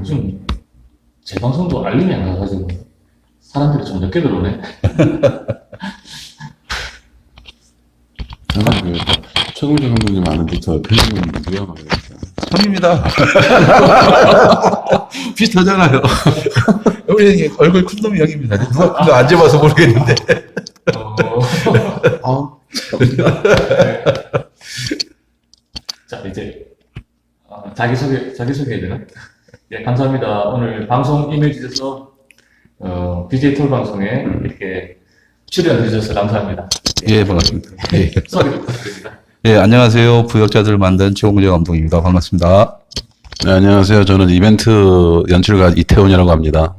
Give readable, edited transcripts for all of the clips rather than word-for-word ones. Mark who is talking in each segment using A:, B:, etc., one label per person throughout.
A: 요즘 재방송도 알림이 안 가가지고 사람들이 좀 늦게 들어오네.
B: 저는 최공재 감독님 아는부터 팬분 누구야?
C: 형입니다. 비슷하잖아요. 우리 얼굴 큰 놈이 형입니다. 누가 안 잡아서 모르겠는데.
A: 자, 이제 자기소개해야 되나? 예, 감사합니다. 오늘 방송 이메일 주셔서 BJ 톨 방송에 이렇게 출연해 주셔서 감사합니다.
C: 예, 반갑습니다. 예.
A: 소개 부탁드립니다.
C: 예, 안녕하세요. 부역자들을 만든 최공재 감독입니다. 반갑습니다.
B: 네, 안녕하세요. 저는 이벤트 연출가 이태훈이라고 합니다.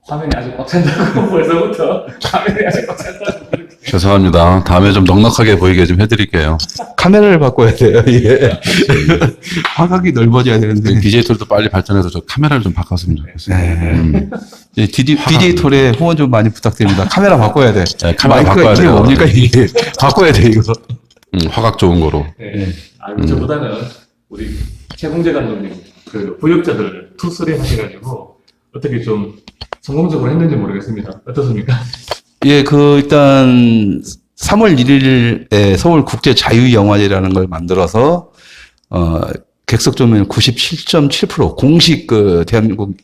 A: 화면이 아직 꽉 찬다고 벌써부터 화면이 아직 꽉 찬다고 그렇게.
B: 죄송합니다. 다음에 좀 넉넉하게 보이게 좀 해드릴게요.
C: 카메라를 바꿔야 돼요. 예. 화각이 넓어져야 되는데.
B: BJ 툴도 빨리 발전해서 저 카메라를 좀 바꿨으면 좋겠어요.
C: 네. 예, DJ 톨에 후원 좀 많이 부탁드립니다. 카메라 바꿔야 돼.
B: 네, 카메라 바꿔야
C: 이게
B: 돼요.
C: 뭡니까, 이게. 바꿔야 돼, 이거.
B: 화각 좋은 거로.
A: 네. 저보다는 우리 최공재 감독님 그 부역자들 투쓰리 하셔가지고 어떻게 좀 성공적으로 했는지 모르겠습니다. 어떻습니까?
C: 예, 일단, 3월 1일에 서울국제자유영화제라는 걸 만들어서, 객석 조명 97.7% 공식 대한민국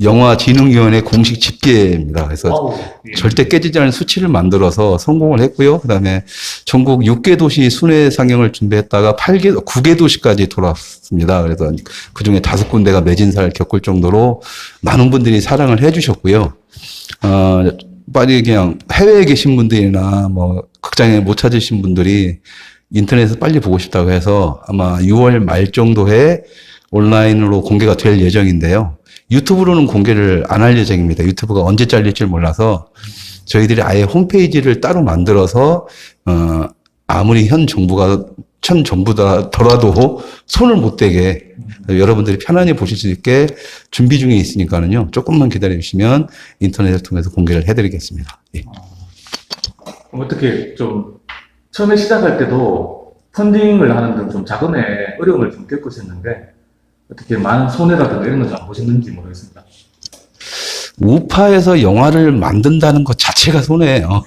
C: 영화진흥위원회 공식 집계입니다. 그래서
A: 와우, 예.
C: 절대 깨지지 않은 수치를 만들어서 성공을 했고요. 그 다음에 전국 6개 도시 순회 상영을 준비했다가 9개 도시까지 돌았습니다. 그래서 그 중에 5군데가 매진사를 겪을 정도로 많은 분들이 사랑을 해주셨고요. 빨리 그냥 해외에 계신 분들이나 극장에 못 찾으신 분들이 인터넷에서 빨리 보고 싶다고 해서 아마 6월 말 정도에 온라인으로 공개가 될 예정인데요. 유튜브로는 공개를 안 할 예정입니다. 유튜브가 언제 잘릴지 몰라서 저희들이 아예 홈페이지를 따로 만들어서 아무리 현 정부더라도 손을 못 대게 여러분들이 편안히 보실 수 있게 준비 중에 있으니까는요. 조금만 기다려 주시면 인터넷을 통해서 공개를 해드리겠습니다. 예.
A: 그럼 어떻게 좀 처음에 시작할 때도 펀딩을 하는 등 좀 자금에 어려움을 좀 겪으셨는데 어떻게 많은 손해라든가 이런 거 좀 안 보셨는지 모르겠습니다.
C: 우파에서 영화를 만든다는 것 자체가 손해예요.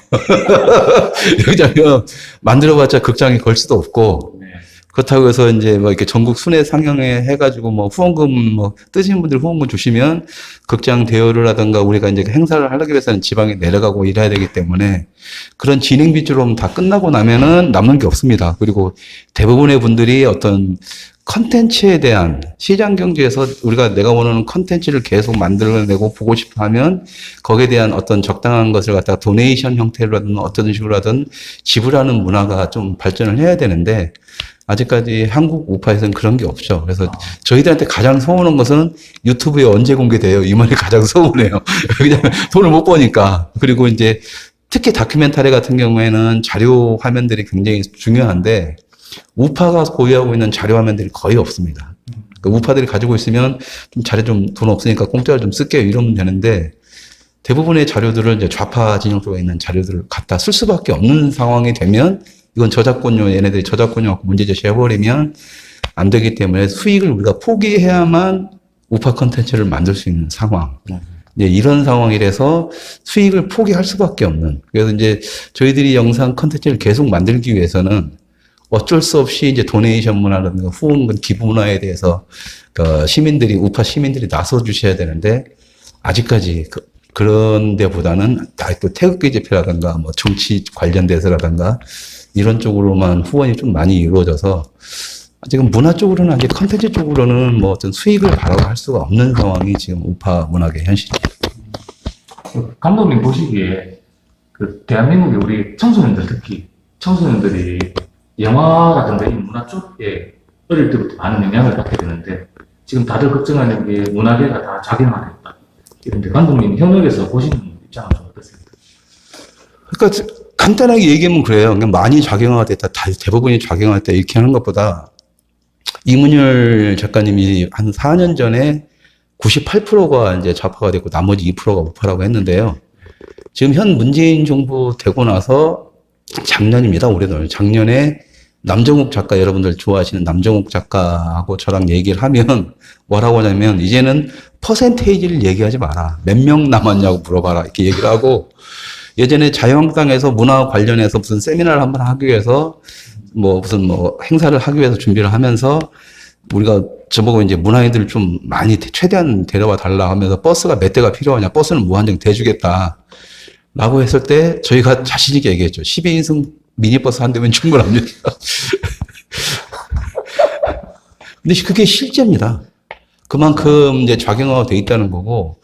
C: 왜냐면 만들어봤자 극장에 걸 수도 없고
A: 네.
C: 그렇다고 해서 이제 이렇게 전국 순회 상영회 해가지고 후원금 뜨시는 분들 후원금 주시면 극장 대여를 하든가 우리가 이제 행사를 하기 위해서는 지방에 내려가고 이래야 되기 때문에 그런 진행비 좀 다 끝나고 나면은 남는 게 없습니다. 그리고 대부분의 분들이 어떤 컨텐츠에 대한 시장 경제에서 내가 원하는 컨텐츠를 계속 만들어내고 보고 싶어 하면 거기에 대한 어떤 적당한 것을 갖다가 도네이션 형태로든 어떤 식으로든 지불하는 문화가 좀 발전을 해야 되는데 아직까지 한국 우파에서는 그런 게 없죠. 그래서 저희들한테 가장 서운한 것은 유튜브에 언제 공개돼요? 이 말이 가장 서운해요. 왜냐면 돈을 못 버니까. 그리고 이제 특히 다큐멘터리 같은 경우에는 자료 화면들이 굉장히 중요한데 우파가 보유하고 있는 자료 화면들이 거의 없습니다. 그러니까 우파들이 가지고 있으면 돈 없으니까 공짜로 좀 쓸게요 이러면 되는데 대부분의 자료들을 이제 좌파 진영 쪽에 있는 자료들을 갖다 쓸 수밖에 없는 상황이 되면 이건 얘네들이 저작권료 문제 제시해버리면 안 되기 때문에 수익을 우리가 포기해야만 우파 컨텐츠를 만들 수 있는 상황. 이런 상황이라서 수익을 포기할 수밖에 없는. 그래서 이제 저희들이 영상 컨텐츠를 계속 만들기 위해서는 어쩔 수 없이 이제 도네이션 문화라든가 후원금 기부 문화에 대해서 우파 시민들이 나서 주셔야 되는데 아직까지 그런 데보다는 또 태극기 집회라든가 정치 관련돼서라든가 이런 쪽으로만 후원이 좀 많이 이루어져서 지금 문화 쪽으로는 아직 컨텐츠 쪽으로는 어떤 수익을 바라볼 수가 없는 상황이 지금 우파 문학의 현실입니다.
A: 감독님 보시기에 대한민국의 우리 특히 청소년들이 영화라든가 이 문화 쪽에 어릴 때부터 많은 영향을 받게 되는데 지금 다들 걱정하는 게 문화계가 다 작용하겠다. 이런데 감독님 현역에서 보시는 입장은 좀 어떻습니까?
C: 그러니까 간단하게 얘기하면 그래요. 그냥 많이 작용화가 됐다. 대부분이 작용화됐다. 이렇게 하는 것보다 이문열 작가님이 한 4년 전에 98%가 이제 좌파가 됐고 나머지 2%가 우파라고 했는데요. 지금 현 문재인 정부 되고 나서 작년입니다. 올해는 작년에 남정욱 작가, 여러분들 좋아하시는 남정욱 작가하고 저랑 얘기를 하면 뭐라고 하냐면 이제는 퍼센테이지를 얘기하지 마라. 몇 명 남았냐고 물어봐라. 이렇게 얘기를 하고 예전에 자유한국당에서 문화 관련해서 무슨 세미나를 한번 하기 위해서 무슨 행사를 하기 위해서 준비를 하면서 우리가 저보고 이제 문화인들을 좀 많이 최대한 데려와 달라 하면서 버스가 몇 대가 필요하냐. 버스는 무한정 대주겠다. 라고 했을 때 저희가 자신있게 얘기했죠. 12인승 미니버스 한 대면 충분합니다. 근데 그게 실제입니다. 그만큼 이제 작용화가 돼 있다는 거고,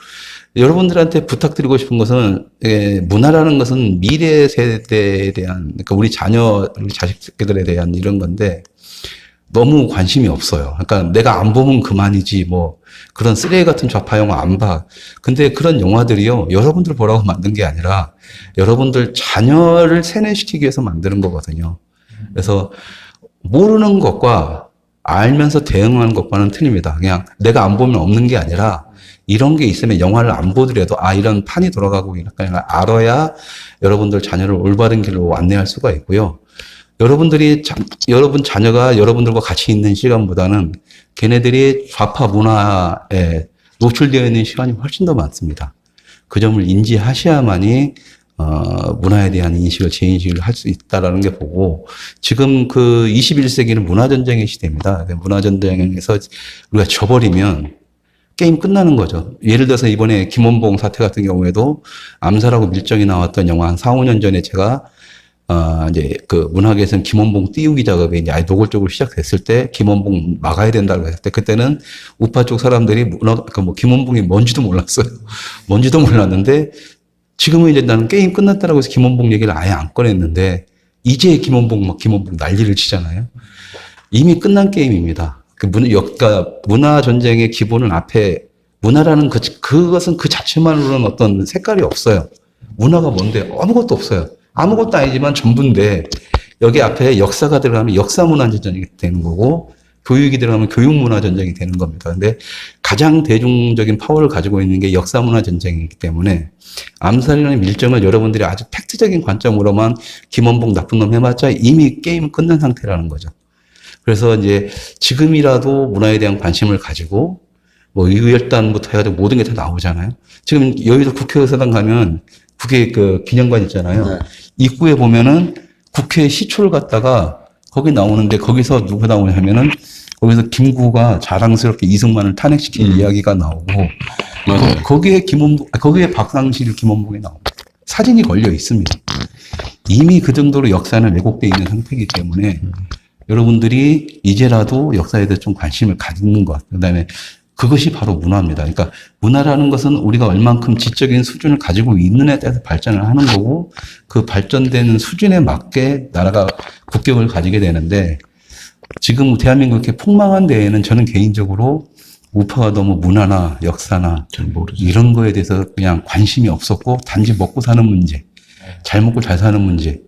C: 여러분들한테 부탁드리고 싶은 것은, 문화라는 것은 미래 세대에 대한, 그러니까 우리 자녀, 우리 자식들에 대한 이런 건데, 너무 관심이 없어요. 그러니까 내가 안 보면 그만이지, 그런 쓰레기 같은 좌파 영화 안 봐. 근데 그런 영화들이요, 여러분들 보라고 만든 게 아니라, 여러분들 자녀를 세뇌시키기 위해서 만드는 거거든요. 그래서, 모르는 것과 알면서 대응하는 것과는 틀립니다. 그냥 내가 안 보면 없는 게 아니라, 이런 게 있으면 영화를 안 보더라도, 이런 판이 돌아가고 있구나 알아야 여러분들 자녀를 올바른 길로 안내할 수가 있고요. 여러분 자녀가 여러분들과 같이 있는 시간보다는 걔네들이 좌파 문화에 노출되어 있는 시간이 훨씬 더 많습니다. 그 점을 인지하셔야만이, 문화에 대한 인식을, 재인식을 할 수 있다라는 게 보고, 지금 그 21세기는 문화전쟁의 시대입니다. 문화전쟁에서 우리가 져버리면 게임 끝나는 거죠. 예를 들어서 이번에 김원봉 사태 같은 경우에도 암살하고 밀정이 나왔던 영화 한 4, 5년 전에 제가 이제 그 문학에서는 김원봉 띄우기 작업이 이제 아예 노골적으로 시작됐을 때 김원봉 막아야 된다고 했을 때 그때는 우파 쪽 사람들이 김원봉이 뭔지도 몰랐어요. 뭔지도 몰랐는데 지금은 이제 나는 게임 끝났다라고 해서 김원봉 얘기를 아예 안 꺼냈는데 이제 김원봉 난리를 치잖아요. 이미 끝난 게임입니다. 그러니까 문화 전쟁의 기본은 앞에 문화라는 그것은 그 자체만으로는 어떤 색깔이 없어요. 문화가 뭔데? 아무것도 없어요. 아무것도 아니지만 전부인데 여기 앞에 역사가 들어가면 역사문화전쟁이 되는 거고 교육이 들어가면 교육문화전쟁이 되는 겁니다. 근데 가장 대중적인 파워를 가지고 있는 게 역사문화전쟁이기 때문에 암살이라는 밀정을 여러분들이 아주 팩트적인 관점으로만 김원봉 나쁜 놈 해봤자 이미 게임은 끝난 상태라는 거죠. 그래서 이제 지금이라도 문화에 대한 관심을 가지고 의열단부터 해가지고 모든 게 다 나오잖아요. 지금 여의도 국회의사당 가면 국회 그 기념관 있잖아요. 네. 입구에 보면은 국회 시초를 갖다가 거기 나오는데 거기서 누가 나오냐면은 거기서 김구가 자랑스럽게 이승만을 탄핵시킨 이야기가 나오고 거기에 박상실 김원봉이 나옵니다. 사진이 걸려 있습니다. 이미 그 정도로 역사는 왜곡되어 있는 상태이기 때문에 여러분들이 이제라도 역사에 대해 좀 관심을 갖는 것. 그다음에 그것이 바로 문화입니다. 그러니까 문화라는 것은 우리가 얼만큼 지적인 수준을 가지고 있느냐에 따라서 발전을 하는 거고 그 발전되는 수준에 맞게 나라가 국격을 가지게 되는데 지금 대한민국 이렇게 폭망한 데에는 저는 개인적으로 우파가 너무 문화나 역사나 이런 거에 대해서 그냥 관심이 없었고 단지 먹고 사는 문제, 잘 먹고 잘 사는 문제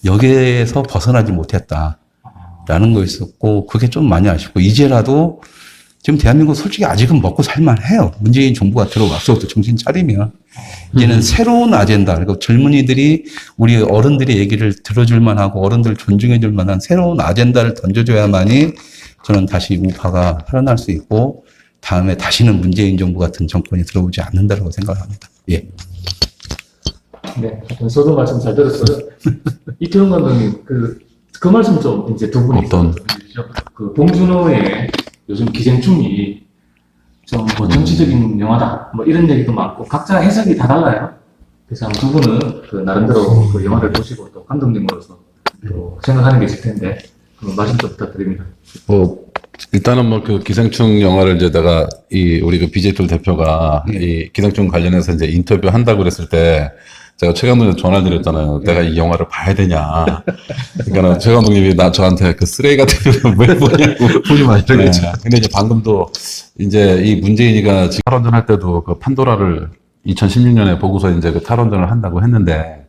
C: 여기에서 벗어나지 못했다라는 거 있었고 그게 좀 많이 아쉽고 이제라도 지금 대한민국 솔직히 아직은 먹고 살만해요. 문재인 정부가 들어와서도 정신 차리면 이제는 새로운 아젠다. 그리고 젊은이들이 우리 어른들의 얘기를 들어줄 만하고 어른들 존중해줄 만한 새로운 아젠다를 던져줘야만이 저는 다시 우파가 살아날 수 있고 다음에 다시는 문재인 정부 같은 정권이 들어오지 않는다고 생각합니다. 예.
A: 네, 저도 말씀 잘 들었어요. 이태원 감독님 그 말씀 좀 이제 두 분이
B: 어떤
A: 그 봉준호의 요즘 기생충이 좀 뭐 정치적인 영화다 뭐 이런 얘기도 많고 각자 해석이 다 달라요. 그래서 두 분은 그 나름대로 그 영화를 보시고 또 감독님으로서 또 생각하는 게 있을 텐데 그 말씀 좀 부탁드립니다.
B: 일단은 그 기생충 영화를 이제 내가 우리 그 BJ툴 대표가 이 기생충 관련해서 이제 인터뷰 한다고 그랬을 때 제가 최 감독님한테 전화를 드렸잖아요. 내가 이 영화를 봐야 되냐. 그러니까 최 감독님이 저한테 그 쓰레기 같은 거 왜 보냐고.
C: 보지 마시라고 그랬죠.
B: 근데 이제 방금도 이제 이 문재인이가 지금 탈원전 할 때도 그 판도라를 2016년에 보고서 이제 그 탈원전을 한다고 했는데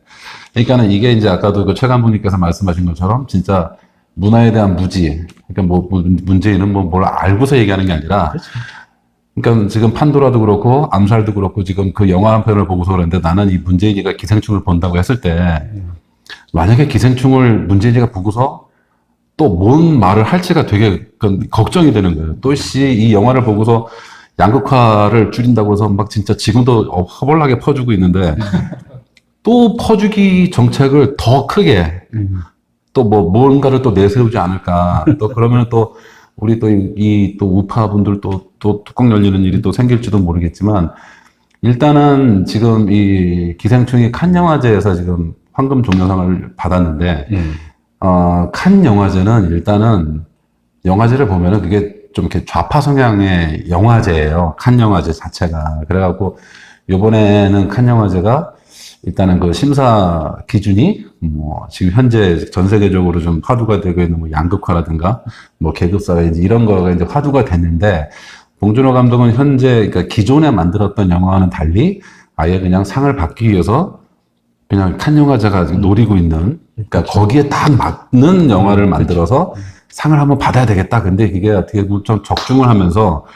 B: 그러니까는 이게 이제 아까도 그 최 감독님께서 말씀하신 것처럼 진짜 문화에 대한 무지. 그러니까 문재인은 뭘 알고서 얘기하는 게 아니라 그렇죠. 그러니까 지금 판도라도 그렇고 암살도 그렇고 지금 그 영화 한 편을 보고서 그랬는데 나는 이 문재인이가 기생충을 본다고 했을 때 만약에 기생충을 문재인이가 보고서 또 뭔 말을 할지가 되게 걱정이 되는 거예요. 또 이 영화를 보고서 양극화를 줄인다고 해서 막 진짜 지금도 허벌나게 퍼주고 있는데 또 퍼주기 정책을 더 크게 또 뭐 뭔가를 또 내세우지 않을까. 또 그러면 또 우리 또 또 우파 분들도 또 뚜껑 열리는 일이 또 생길지도 모르겠지만 일단은 지금 이 기생충이 칸 영화제에서 지금 황금 종려상을 받았는데 칸 영화제는 일단은 영화제를 보면은 그게 좀 이렇게 좌파 성향의 영화제예요. 칸 영화제 자체가. 그래갖고 요번에는 칸 영화제가 일단은 그 심사 기준이 뭐 지금 현재 전 세계적으로 좀 화두가 되고 있는 뭐 양극화라든가 뭐 계급사회 이제 이런 거가 이제 화두가 됐는데 봉준호 감독은 현재 그러니까 기존에 만들었던 영화와는 달리 아예 그냥 상을 받기 위해서 그냥 칸 영화제가 지금 노리고 있는 그러니까 거기에 딱 맞는 영화를 만들어서 상을 한번 받아야 되겠다. 근데 이게 어떻게 보면 좀 적중을 하면서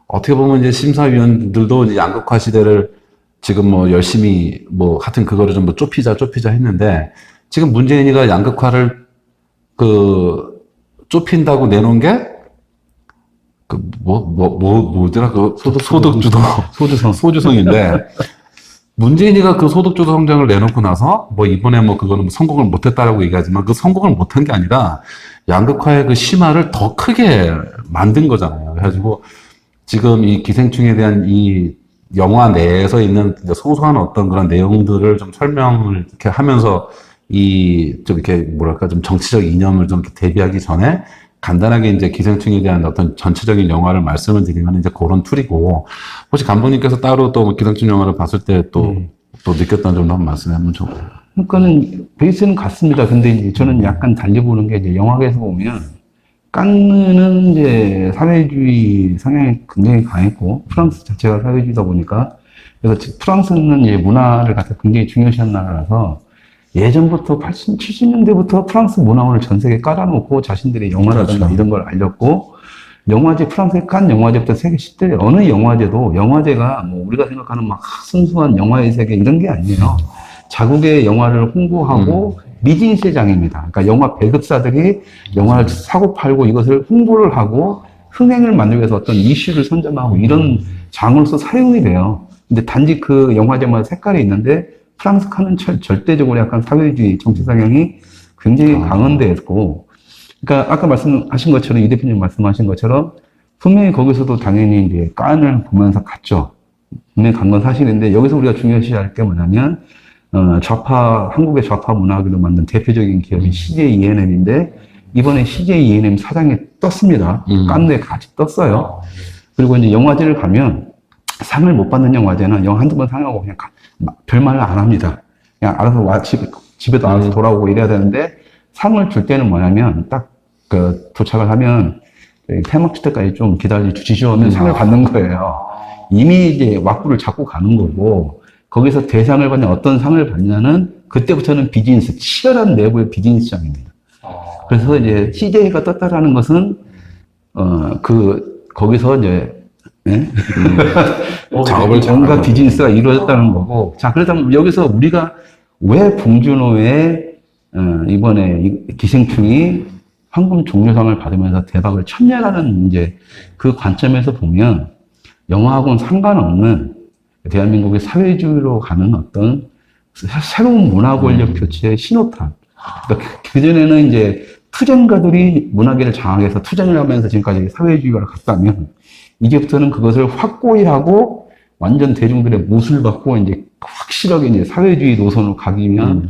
B: 어떻게 보면 이제 심사위원들도 이제 양극화 시대를 지금 뭐 열심히 뭐 하여튼 그거를 좀 뭐 좁히자 했는데 지금 문재인이가 양극화를 그 좁힌다고 내놓은 게 그 뭐더라 그 소득주도 소주성인데 문재인이가 그 소득주도 성장을 내놓고 나서 뭐 이번에 뭐 그거는 뭐 성공을 못했다라고 얘기하지만 그 성공을 못한 게 아니라 양극화의 그 심화를 더 크게 만든 거잖아요. 그래가지고 지금 이 기생충에 대한 이 영화 내에서 있는 소소한 어떤 그런 내용들을 좀 설명을 이렇게 하면서 좀 이렇게 뭐랄까 좀 정치적 이념을 좀 이렇게 대비하기 전에 간단하게 이제 기생충에 대한 어떤 전체적인 영화를 말씀을 드리면 이제 그런 툴이고 혹시 감독님께서 따로 또 기생충 영화를 봤을 때 또 느꼈던 점도 한번 말씀해 좀.
C: 그러니까는 베이스는 같습니다. 근데 이제 저는 약간 달리 보는 게 이제 영화계에서 보면 깐느는 이제 사회주의 성향이 굉장히 강했고 프랑스 자체가 사회주의다 보니까 그래서 프랑스는 이제 문화를 갖다 굉장히 중요시하는 나라라서 예전부터 80, 70년대부터 프랑스 문화원을 전 세계에 깔아놓고 자신들의 영화라든가 이런 걸 알렸고 영화제 프랑스의 칸 영화제부터 세계 10대 어느 영화제가 뭐 우리가 생각하는 막 순수한 영화의 세계 이런 게 아니에요. 자국의 영화를 홍보하고 비즈니스의 장입니다. 그러니까 영화 배급사들이 영화를 사고 팔고 이것을 홍보를 하고 흥행을 만들기 위해서 어떤 이슈를 선점하고 이런 장으로서 사용이 돼요. 근데 단지 그 영화제마다 색깔이 있는데 프랑스 칸은 절대적으로 약간 사회주의 정치 성향이 굉장히 강한 데였고, 그러니까 아까 말씀하신 것처럼 이 대표님 말씀하신 것처럼 분명히 거기서도 당연히 이제 칸을 보면서 갔죠. 분명히 간 건 사실인데 여기서 우리가 중요시할 게 뭐냐면 한국의 좌파 문화계로 만든 대표적인 기업이 CJ ENM인데 이번에 CJ ENM 사장이 떴습니다. 칸에 같이 떴어요. 그리고 이제 영화제를 가면 상을 못 받는 영화제는 영화 한두 번 상하고 그냥 별말을 안 합니다. 그냥 알아서 집에도 알아서 돌아오고 이래야 되는데 상을 줄 때는 뭐냐면 딱 도착을 하면 폐막식 때까지 좀 기다려 주시죠 하면 상을 받는 거예요. 이미 이제 왁구를 잡고 가는 거고 거기서 대상을 받냐 어떤 상을 받냐는 그때부터는 비즈니스 치열한 내부의 비즈니스장입니다. 그래서 이제 CJ가 떴다라는 것은 거기서 이제
B: 작업을
C: 뭔가 비즈니스가 이루어졌다는 거고. 자, 그렇다면 여기서 우리가 왜 봉준호의 이번에 기생충이 황금 종려상을 받으면서 대박을 쳤냐라는 이제 그 관점에서 보면 영화하고는 상관없는 대한민국의 사회주의로 가는 어떤 새로운 문화 권력 교체의 신호탄. 그러니까 그전에는 이제 투쟁가들이 문화계를 장악해서 투쟁을 하면서 지금까지 사회주의가 갔다면 이제부터는 그것을 확고히 하고 완전 대중들의 못을 받고 이제 확실하게 이제 사회주의 노선으로 가기 위한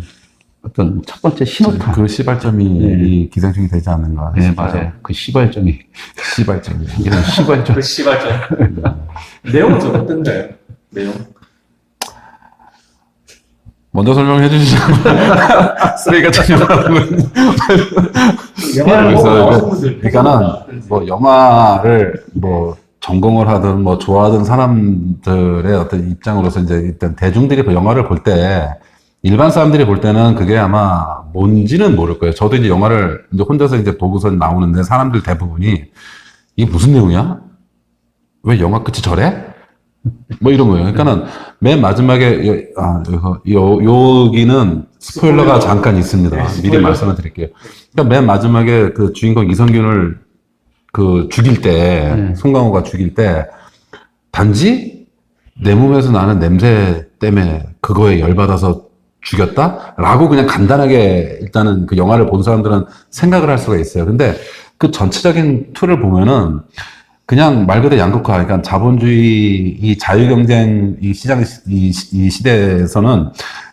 C: 어떤 첫 번째 신호탄.
B: 그 시발점이 이 기생충이 되지 않는가.
C: 네, 맞아요. 그 시발점이. 이런 시발점.
A: 그 시발점. 내용은 좀 어떤가요? 내용?
B: 먼저 설명해 주시죠. 쓰레기 같은 영화를. 그러니까는 뭐 영화를 뭐 전공을 하든 뭐 좋아하던 사람들의 어떤 입장으로서 이제 일단 대중들이 그 영화를 볼 때 일반 사람들이 볼 때는 그게 아마 뭔지는 모를 거예요. 저도 이제 영화를 이제 혼자서 이제 보고서 나오는데 사람들 대부분이 이게 무슨 내용이야? 왜 영화 끝이 저래? 뭐 이런 거예요. 그러니까는 맨 마지막에 여기는 스포일러가 잠깐 있습니다.
A: 네,
B: 미리
A: 스포일러.
B: 말씀을 드릴게요. 그러니까 맨 마지막에 그 주인공 이성균을 그 죽일 때, 송강호가 죽일 때 단지 내 몸에서 나는 냄새 때문에 그거에 열받아서 죽였다라고 그냥 간단하게 일단은 그 영화를 본 사람들은 생각을 할 수가 있어요. 근데 그 전체적인 틀을 보면은 그냥 말 그대로 양극화, 그러니까 자본주의, 이 자유경쟁, 이 시장, 이 시대에서는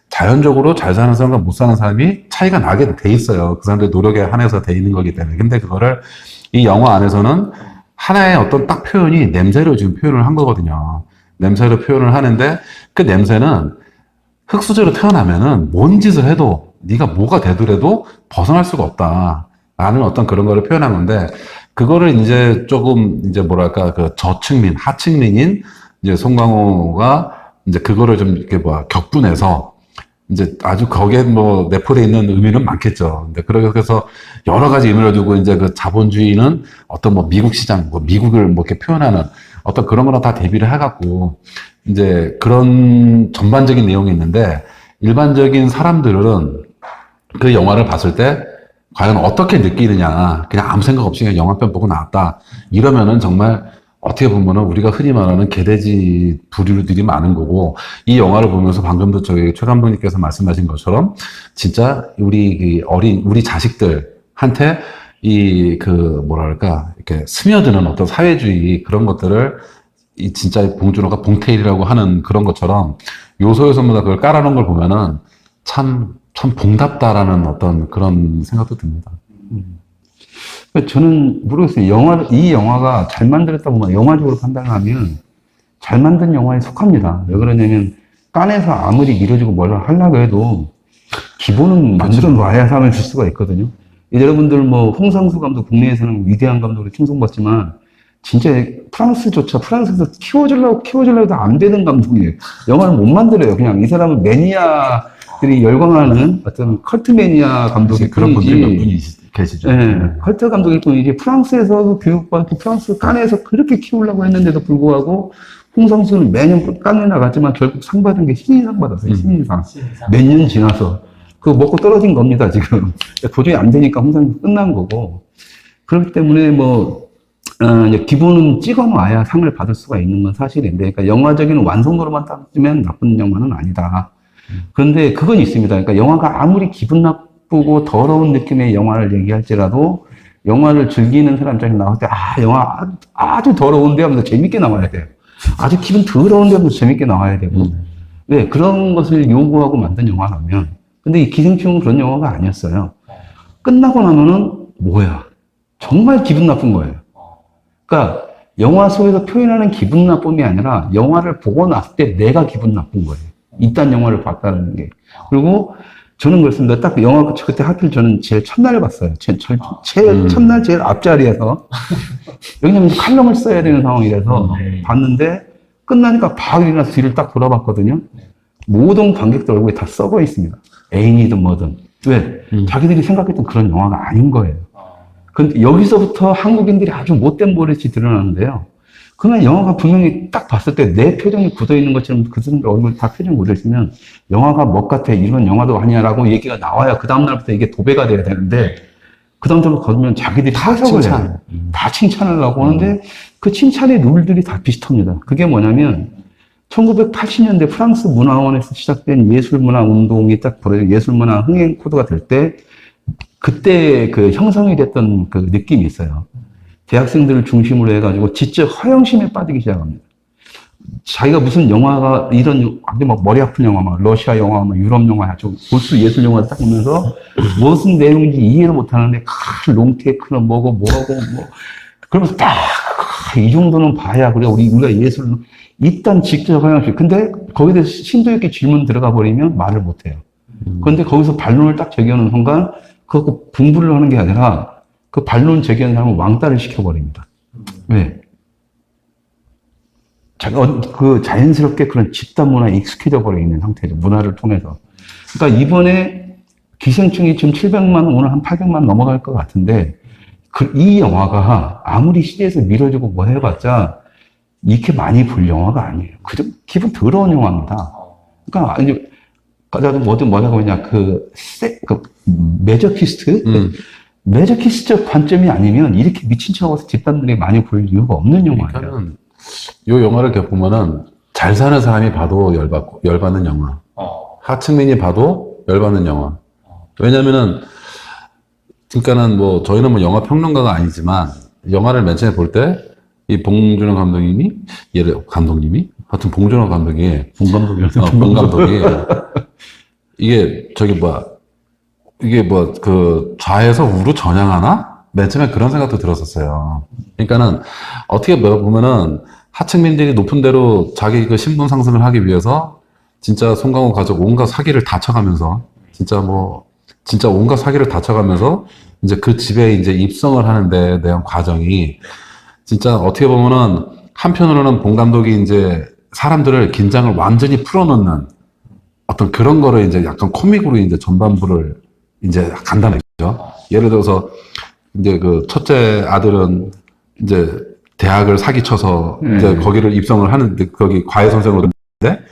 B: 자연적으로 잘 사는 사람과 못 사는 사람이 차이가 나게 돼 있어요. 그 사람들의 노력에 한해서 돼 있는 거기 때문에. 근데 그거를 이 영화 안에서는 하나의 어떤 딱 표현이 냄새로 지금 표현을 한 거거든요. 냄새로 표현을 하는데 그 냄새는 흙수저로 태어나면은 뭔 짓을 해도 네가 뭐가 되더라도 벗어날 수가 없다. 라는 어떤 그런 거를 표현한 건데 그거를 이제 조금 이제 뭐랄까 그 저층민, 하층민인 이제 송강호가 이제 그거를 좀 이렇게 격분해서 이제 아주 거기에 뭐 내포되어 있는 의미는 많겠죠. 근데 그래서 여러 가지 의미를 두고 이제 그 자본주의는 어떤 뭐 미국 시장, 뭐 미국을 뭐 이렇게 표현하는 어떤 그런 거랑 다 대비를 해갖고 이제 그런 전반적인 내용이 있는데 일반적인 사람들은 그 영화를 봤을 때 과연 어떻게 느끼느냐. 그냥 아무 생각 없이 그냥 영화편 보고 나왔다. 이러면은 정말 어떻게 보면은 우리가 흔히 말하는 개돼지 부류들이 많은 거고 이 영화를 보면서 방금도 저희 최 감독님께서 말씀하신 것처럼 진짜 우리 자식들한테 이 그 뭐랄까 이렇게 스며드는 어떤 사회주의 그런 것들을 이 진짜 봉준호가 봉태일이라고 하는 그런 것처럼 요소에서마다 그걸 깔아놓은 걸 보면은 참 봉답다라는 어떤 그런 생각도 듭니다.
C: 저는 모르겠어요. 이 영화가 잘 만들었다고 막 영화적으로 판단을 하면 잘 만든 영화에 속합니다. 왜 그러냐면 깐에서 아무리 밀어주고 뭐를 하려고 해도 기본은 만들어 놔야 상을 줄 수가 있거든요. 여러분들 뭐 홍상수 감독 국내에서는 위대한 감독으로 칭송받지만 진짜 프랑스에서 키워주려고 해도 안 되는 감독이에요. 영화를 못 만들어요. 그냥 이 사람은 매니아들이 열광하는 어떤 컬트 매니아 감독일
B: 그런 분들이 몇
C: 뿐이지.
B: 분이 계시죠.
C: 네, 컬트 감독일 뿐이지 프랑스에서도 교육받고 프랑스 깐에서 그렇게 키우려고 했는데도 불구하고 홍상수는 매년 깐에 나갔지만 결국 상 받은 게 신인상 받았어요. 신인상. 몇 년 지나서. 그거 먹고 떨어진 겁니다, 지금. 도저히 안 되니까 홍상수 끝난 거고. 그렇기 때문에 이제 기본은 찍어 놔야 상을 받을 수가 있는 건 사실인데, 그러니까 영화적인 완성도로만 따지면 나쁜 영화는 아니다. 그런데 그건 있습니다. 그러니까 영화가 아무리 기분 나쁘고 더러운 느낌의 영화를 얘기할지라도 영화를 즐기는 사람 입장에서 나올 때, 영화 아주 더러운데 하면서 재밌게 나와야 돼요. 아주 기분 더러운데 하면서 재밌게 나와야 되고. 네, 그런 것을 요구하고 만든 영화라면. 근데 이 기생충은 그런 영화가 아니었어요. 끝나고 나면은 뭐야? 정말 기분 나쁜 거예요. 그러니까 영화 속에서 표현하는 기분 나쁨이 아니라 영화를 보고 났을 때 내가 기분 나쁜 거예요. 이딴 영화를 봤다는 게. 그리고 저는 그렇습니다. 딱 영화 그때 하필 저는 제일 첫날 봤어요. 첫날 제일 앞자리에서. 왜냐면 칼럼을 써야 되는 상황이라서 봤는데 끝나니까 바로 일어나서 뒤를 딱 돌아봤거든요. 모든 관객들 얼굴이 다 썩어 있습니다. 애인이든 뭐든. 왜? 자기들이 생각했던 그런 영화가 아닌 거예요. 근데 여기서부터 한국인들이 아주 못된 버릇이 드러나는데요. 그러면 영화가 분명히 딱 봤을 때 내 표정이 굳어있는 것처럼 그 사람들 얼굴 다 표정이 굳어있으면 영화가 뭐 같아, 이런 영화도 아니야라고 얘기가 나와야 그 다음날부터 이게 도배가 돼야 되는데 그 다음날부터 거두면 자기들이 해석을 해요. 다 칭찬을 하고 하는데 그 칭찬의 룰들이 다 비슷합니다. 그게 뭐냐면 1980년대 프랑스 문화원에서 시작된 예술문화 운동이 딱 벌어져 예술문화 흥행 코드가 될 때 그때 그 형성이 됐던 그 느낌이 있어요. 대학생들을 중심으로 해가지고 지적 허영심에 빠지기 시작합니다. 자기가 무슨 영화가 이런 아주 막 머리 아픈 영화, 막 러시아 영화, 막 유럽 영화, 아주 골수 예술 영화 딱 보면서 무슨 내용인지 이해를 못하는데 롱테이크는 뭐고 그러면서 딱 이 정도는 봐야 그래 우리가 예술 일단 직접 허영심. 근데 거기에 대해서 심도 있게 질문 들어가 버리면 말을 못해요. 그런데 거기서 반론을 딱 제기하는 순간 그거 분부를 하는 게 아니라 그 반론 제기하는 사람을 왕따를 시켜버립니다. 왜? 그 자연스럽게 그런 집단 문화에 익숙해져 버려 있는 상태죠. 문화를 통해서. 그러니까 이번에 기생충이 지금 700만, 오늘 한 800만 넘어갈 것 같은데, 이 영화가 아무리 시대에서 밀어주고 뭐 해봤자, 이렇게 많이 볼 영화가 아니에요. 그좀 기분 더러운 영화입니다. 그러니까 이제 가자도 뭐라고 하냐 그 매저키스트 매저키스트적 관점이 아니면 이렇게 미친 척하고서 뒷담들이 많이 볼 이유가 없는 영화예요.
B: 그러니까는 요 영화를 이렇게 보면은 잘 사는 사람이 봐도 열받는 영화. 하층민이 봐도 열받는 영화. 왜냐면은 그러니까는 뭐 저희는 뭐 영화 평론가가 아니지만 영화를 맨 처음에 볼 때 이 봉준호 감독님이 하여튼 봉준호 감독이 봉 감독이 이게 이게 그 좌에서 우로 전향하나? 맨 처음에 그런 생각도 들었었어요. 그러니까는 어떻게 보면은 하층민들이 높은 데로 자기 그 신분 상승을 하기 위해서 진짜 송강호 가족 온갖 사기를 다 쳐가면서 진짜 온갖 사기를 다 쳐가면서 이제 그 집에 이제 입성을 하는데 대한 과정이 진짜 어떻게 보면은 한편으로는 봉 감독이 이제 사람들을 긴장을 완전히 풀어놓는 어떤 그런 거를 이제 약간 코믹으로 이제 전반부를 이제 간다는 거죠. 예를 들어서 이제 그 첫째 아들은 이제 대학을 사기쳐서 이제 거기를 입성을 하는데 거기 과외 선생으로 했는데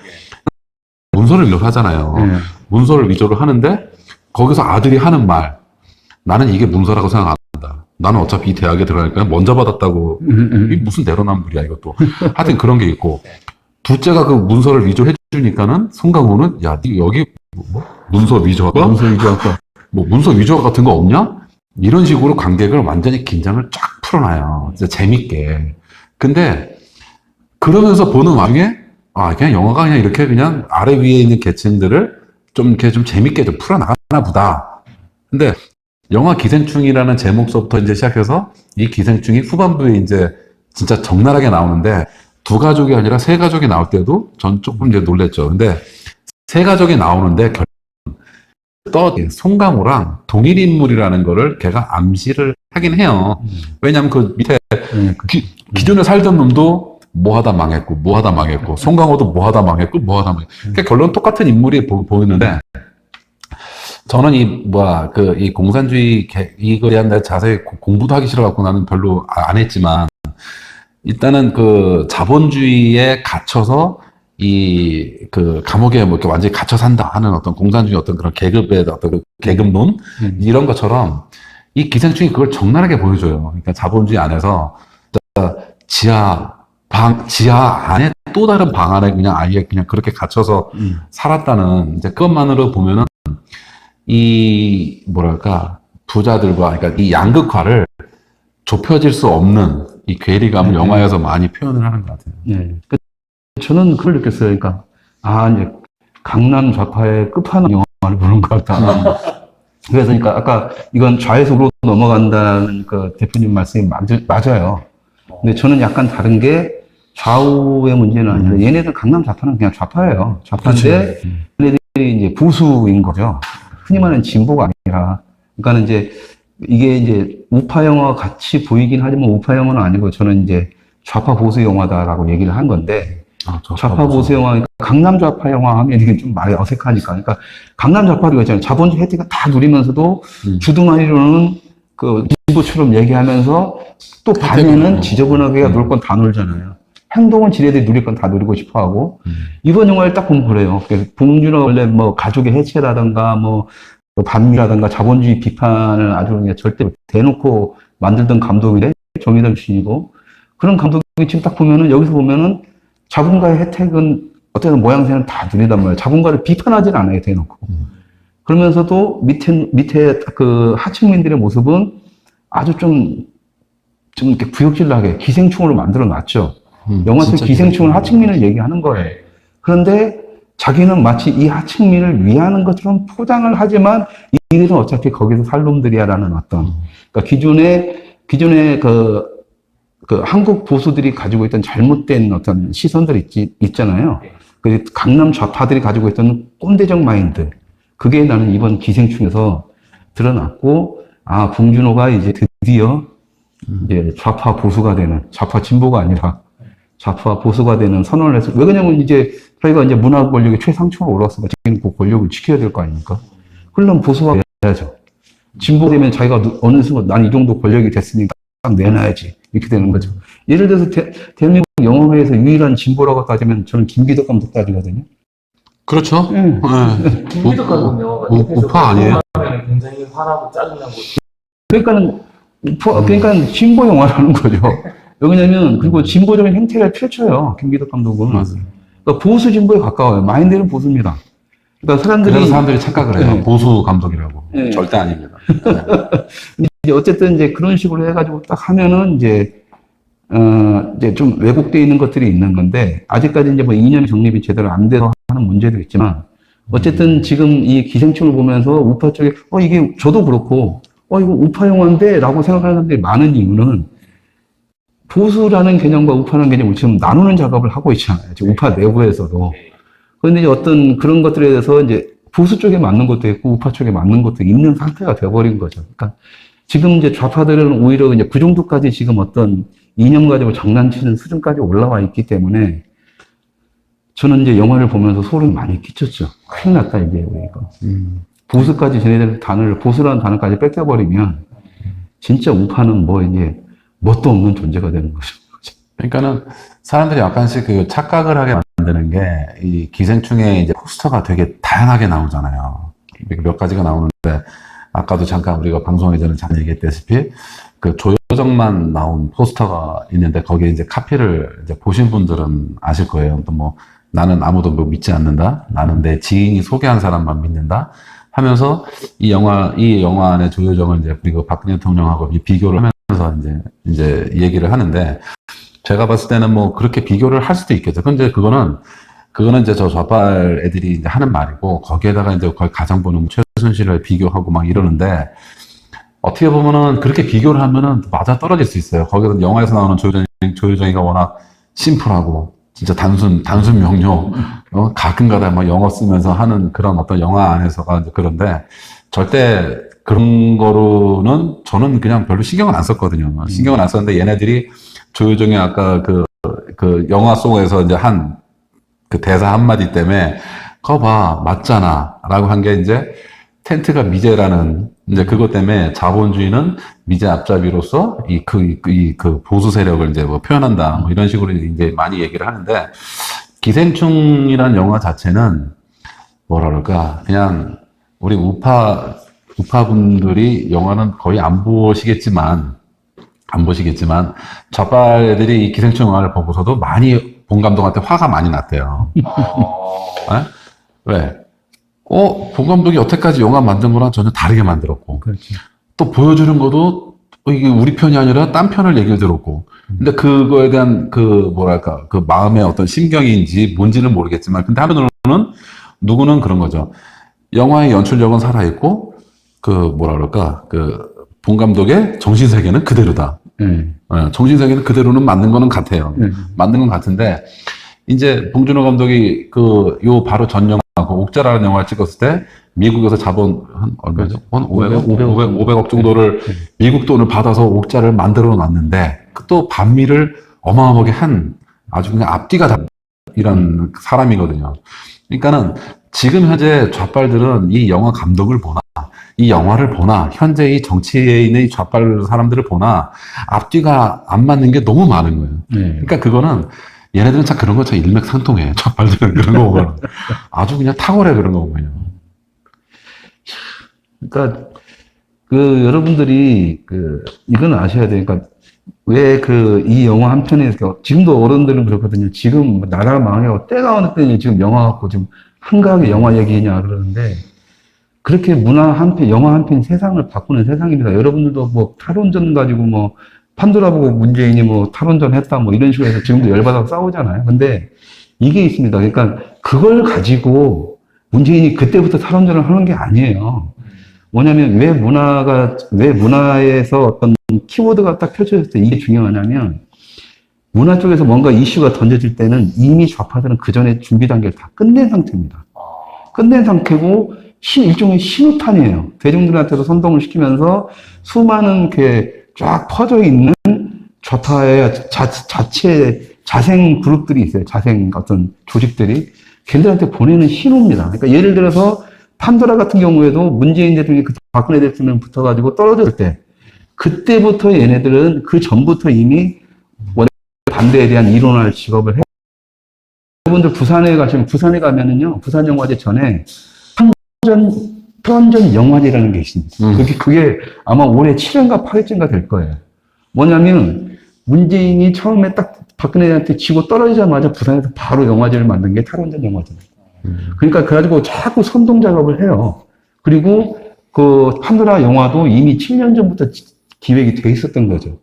B: 문서를 위조를 하잖아요. 문서를 위조를 하는데 거기서 아들이 하는 말 나는 이게 문서라고 생각 안 한다. 나는 어차피 이 대학에 들어가니까 먼저 받았다고 이게 무슨 내로남불이야 이것도. 하여튼 그런 게 있고 둘째가 그 문서를 위조해 주니까는 송강호는 야, 니 여기 뭐 문서 위조가 뭐 문서 위조 같은 거 없냐? 이런 식으로 관객을 완전히 긴장을 쫙 풀어놔요. 진짜 재밌게. 근데 그러면서 보는 와중에 그냥 영화가 그냥 이렇게 그냥 아래 위에 있는 계층들을 좀 이렇게 좀 재밌게 좀 풀어나가나 보다. 근데 영화 기생충이라는 제목서부터 이제 시작해서 이 기생충이 후반부에 이제 진짜 적나라하게 나오는데 두 가족이 아니라 세 가족이 나올 때도 전 조금 이제 놀랬죠. 근데 세 가족이 나오는데 송강호랑 동일 인물이라는 거를 걔가 암시를 하긴 해요. 왜냐면 그 밑에 기존에 살던 놈도 뭐 하다 망했고, 송강호도 뭐 하다 망했고. 그러니까 결론 똑같은 인물이 보이는데, 저는 이 공산주의, 이거에 대한 내가 자세히 공부도 하기 싫어갖고 나는 별로 안 했지만, 일단은 그 자본주의에 갇혀서 그 감옥에 뭐 이렇게 완전히 갇혀 산다 하는 어떤 공산주의 어떤 그런 계급의 어떤 그 계급론 이런 것처럼 이 기생충이 그걸 적나라하게 보여줘요. 그러니까 자본주의 안에서 지하 안에 또 다른 방 안에 그냥 아예 그냥 그렇게 갇혀서 살았다는 이제 그것만으로 보면은 이 뭐랄까 부자들과 그러니까 이 양극화를 좁혀질 수 없는 이 괴리감을 영화에서 많이 표현을 하는 것 같아요.
C: 네. 저는 그걸 느꼈어요. 그러니까, 이제, 강남 좌파의 끝판왕 영화를 보는 것 같다. 그래서, 그러니까, 아까, 이건 좌에서로 넘어간다는 그 대표님 말씀이 맞아요. 근데 저는 약간 다른 게, 좌우의 문제는 아니라, 얘네들 강남 좌파는 그냥 좌파예요. 좌파인데, 얘네들이 이제 보수인 거죠. 흔히 말하는 진보가 아니라. 그러니까 이제, 이게 이제, 우파 영화 같이 보이긴 하지만, 우파 영화는 아니고, 저는 이제, 좌파 보수 영화다라고 얘기를 한 건데, 좌파 보수 영화, 그러니까 강남 좌파 영화 하면 이게 좀 말이 어색하니까. 그러니까 강남 좌파도 있잖아요. 자본주의 혜택을 다 누리면서도 주둥아리로는 그 진보처럼 얘기하면서 또 반면은 지저분하게 놀 건 다 놀잖아요. 행동은 지네들이 누릴 건 다 누리고 싶어 하고. 이번 영화를 딱 보면 그래요. 봉준호 원래 뭐 가족의 해체라든가 뭐 반미라든가 자본주의 비판을 아주 그냥 절대 대놓고 만들던 감독인데 정의당 출신이고 그런 감독이 지금 딱 보면은 여기서 보면은 자본가의 혜택은 어쨌든 모양새는 다 누리단 말이에요. 자본가를 비판하진 않아요, 대놓고. 그러면서도 밑에 그 하층민들의 모습은 아주 좀 이렇게 구역질나게 기생충으로 만들어 놨죠. 영화 속 기생충은 하층민을 얘기하는 거예요. 그런데 자기는 마치 이 하층민을 위하는 것처럼 포장을 하지만 이들은 어차피 거기서 살 놈들이야라는 어떤, 그러니까 기존에 그 한국 보수들이 가지고 있던 잘못된 어떤 시선들이 있잖아요. 그 강남 좌파들이 가지고 있던 꼰대적 마인드. 그게 나는 이번 기생충에서 드러났고, 봉준호가 이제 드디어 이제 좌파 보수가 되는, 좌파 진보가 아니라 좌파 보수가 되는 선언을 해서, 왜 그러냐면 이제 저희가 이제 문화 권력의 최상층으로 올라왔으니까 지금 그 권력을 지켜야 될 거 아닙니까? 그러면 보수가 돼야죠. 진보 되면 자기가 어느 순간 난 이 정도 권력이 됐으니까 딱 내놔야지. 이렇게 되는 거죠. 예를 들어서 대한민국 영화계에서 유일한 진보라고 따지면 저는 김기덕 감독 따지거든요.
B: 그렇죠.
C: 예.
B: 네.
A: 김기덕 감독 영화가
B: 우파 아니에요?
A: 굉장히 화나고 짜증나고
C: 그러니까 진보 영화라는 거죠. 왜냐면 그리고 진보적인 행태를 펼쳐요. 김기덕 감독은.
B: 맞아요.
C: 그러니까 보수 진보에 가까워요. 마인드는 보수입니다. 그러니까
B: 그래서 사람들이 착각을 해요.
C: 네.
B: 보수 감독이라고.
C: 네.
B: 절대 아닙니다.
C: 이제 어쨌든 이제 그런 식으로 해가지고 딱 하면은 이제 좀 왜곡되어 있는 것들이 있는 건데, 아직까지 이제 뭐 이념 정립이 제대로 안 돼서 하는 문제도 있지만, 어쨌든 지금 이 기생충을 보면서 우파 쪽에, 이게 저도 그렇고, 이거 우파 영화인데? 라고 생각하는 사람들이 많은 이유는, 보수라는 개념과 우파라는 개념을 지금 나누는 작업을 하고 있잖아요. 지금 우파 내부에서도. 그런데 이제 어떤 그런 것들에 대해서 이제 보수 쪽에 맞는 것도 있고, 우파 쪽에 맞는 것도 있는 상태가 돼버린 거죠. 그러니까 지금 이제 좌파들은 오히려 이제 그 정도까지 지금 어떤 이념 가지고 장난치는 수준까지 올라와 있기 때문에 저는 이제 영화를 보면서 소름 많이 끼쳤죠. 큰일 났다, 이게, 이거. 보수까지 쟤네들 보수라는 단어까지 뺏겨버리면 진짜 우파는 뭐 이제 뭣도 없는 존재가 되는 거죠.
B: 그러니까는 사람들이 약간씩 그 착각을 하게 만드는 게 이 기생충에 이제 포스터가 되게 다양하게 나오잖아요. 몇 가지가 나오는데 아까도 잠깐 우리가 방송 예전에 잠깐 얘기했다시피 그 조여정만 나온 포스터가 있는데 거기에 이제 카피를 이제 보신 분들은 아실 거예요. 또 뭐 나는 아무도 뭐 믿지 않는다. 나는 내 지인이 소개한 사람만 믿는다. 하면서 이 영화 안에 조여정을 이제 그리고 박근혜 대통령하고 비교를 하면서 이제 얘기를 하는데 제가 봤을 때는 뭐 그렇게 비교를 할 수도 있겠죠. 근데 그거는 이제 저 좌빨 애들이 이제 하는 말이고 거기에다가 이제 거의 가정부는 최순실을 비교하고 막 이러는데 어떻게 보면은 그렇게 비교를 하면은 맞아 떨어질 수 있어요. 거기서 영화에서 나오는 조여정이가 워낙 심플하고 진짜 단순 명료, 가끔가다 막 영어 쓰면서 하는 그런 어떤 영화 안에서가 이제 그런데 절대 그런 거로는 저는 그냥 별로 신경을 안 썼거든요. 신경을 안 썼는데 얘네들이 조여정이 아까 그 영화 속에서 이제 한 그 대사 한마디 때문에 그거 봐, 맞잖아. 라고 한 게 이제 텐트가 미제라는 이제 그것 때문에 자본주의는 미제 앞잡이로서 그 보수 세력을 이제 뭐 표현한다. 뭐 이런 식으로 이제 많이 얘기를 하는데 기생충이라는 영화 자체는 뭐라 그럴까. 그냥 우리 우파분들이 영화는 거의 안 보시겠지만 좌빨 애들이 이 기생충 영화를 보고서도 많이 본 감독한테 화가 많이 났대요. 왜? 본 감독이 여태까지 영화 만든 거랑 전혀 다르게 만들었고.
C: 그렇죠.
B: 또 보여주는 것도 이게 우리 편이 아니라 딴 편을 얘기를 들었고. 근데 그거에 대한 그 마음의 어떤 심경인지 뭔지는 모르겠지만, 근데 누구는 그런 거죠. 영화의 연출력은 살아있고, 본 감독의 정신세계는 그대로다. 정신세계는 그대로는 맞는 거는 같아요. 맞는 건 같은데, 이제 봉준호 감독이 바로 전 영화고 옥자라는 영화를 찍었을 때 미국에서 자본 한 얼마죠? 한 500억 정도를 미국 돈을 받아서 옥자를 만들어 놨는데 또 반미를 어마어마하게 한 아주 그냥 앞뒤가 이런 사람이거든요. 그러니까는 지금 현재 좌빨들은 이 영화 감독을 보나 이 영화를 보나 현재 이 정치에 있는 이 좌빨 사람들을 보나 앞뒤가 안 맞는 게 너무 많은 거예요. 그러니까 그거는 얘네들은 참 그런 거 참 일맥상통해. 좌빨들은 그런 거 보면. 아주 그냥 탁월해, 그런 거 보면.
C: 그러니까, 여러분들이, 이건 아셔야 돼요. 그러니까, 왜 이 영화 한 편에서, 지금도 어른들은 그렇거든요. 지금 나라가 망해요. 때가 어느 때니 지금 영화 갖고 지금 한가하게 영화 얘기냐 그러는데, 그렇게 영화 한 편 세상을 바꾸는 세상입니다. 여러분들도 뭐 탈원전 가지고 판도라 보고 문재인이 탈원전 했다 이런 식으로 해서 지금도 열받아서 싸우잖아요. 근데 이게 있습니다. 그러니까 그걸 가지고 문재인이 그때부터 탈원전을 하는 게 아니에요. 뭐냐면 왜 문화에서 어떤 키워드가 딱 펼쳐졌을 때 이게 중요하냐면 문화 쪽에서 뭔가 이슈가 던져질 때는 이미 좌파들은 그 전에 준비 단계를 다 끝낸 상태입니다. 끝낸 상태고 일종의 신호탄이에요. 대중들한테도 선동을 시키면서 수많은 쫙 퍼져 있는 좌파의 자생 그룹들이 있어요. 자생 어떤 조직들이 걔들한테 보내는 신호입니다. 그러니까 예를 들어서 판도라 같은 경우에도 문재인 대통령이 박근혜 대통령 붙어가지고 떨어질 때 그때부터 얘네들은 그 전부터 이미 반대에 대한 이론을 직업을 해. 여러분들 부산에 가면은요, 부산 영화제 전에 터런전 영화제라는 게 있습니다. 그게 아마 올해 7회인가 8회째인가 될 거예요. 뭐냐면, 문재인이 처음에 딱 박근혜한테 지고 떨어지자마자 부산에서 바로 영화제를 만든 게 탈원전 영화제입니다. 그러니까 그래가지고 자꾸 선동 작업을 해요. 그리고 그 판도라 영화도 이미 7년 전부터 기획이 돼 있었던 거죠.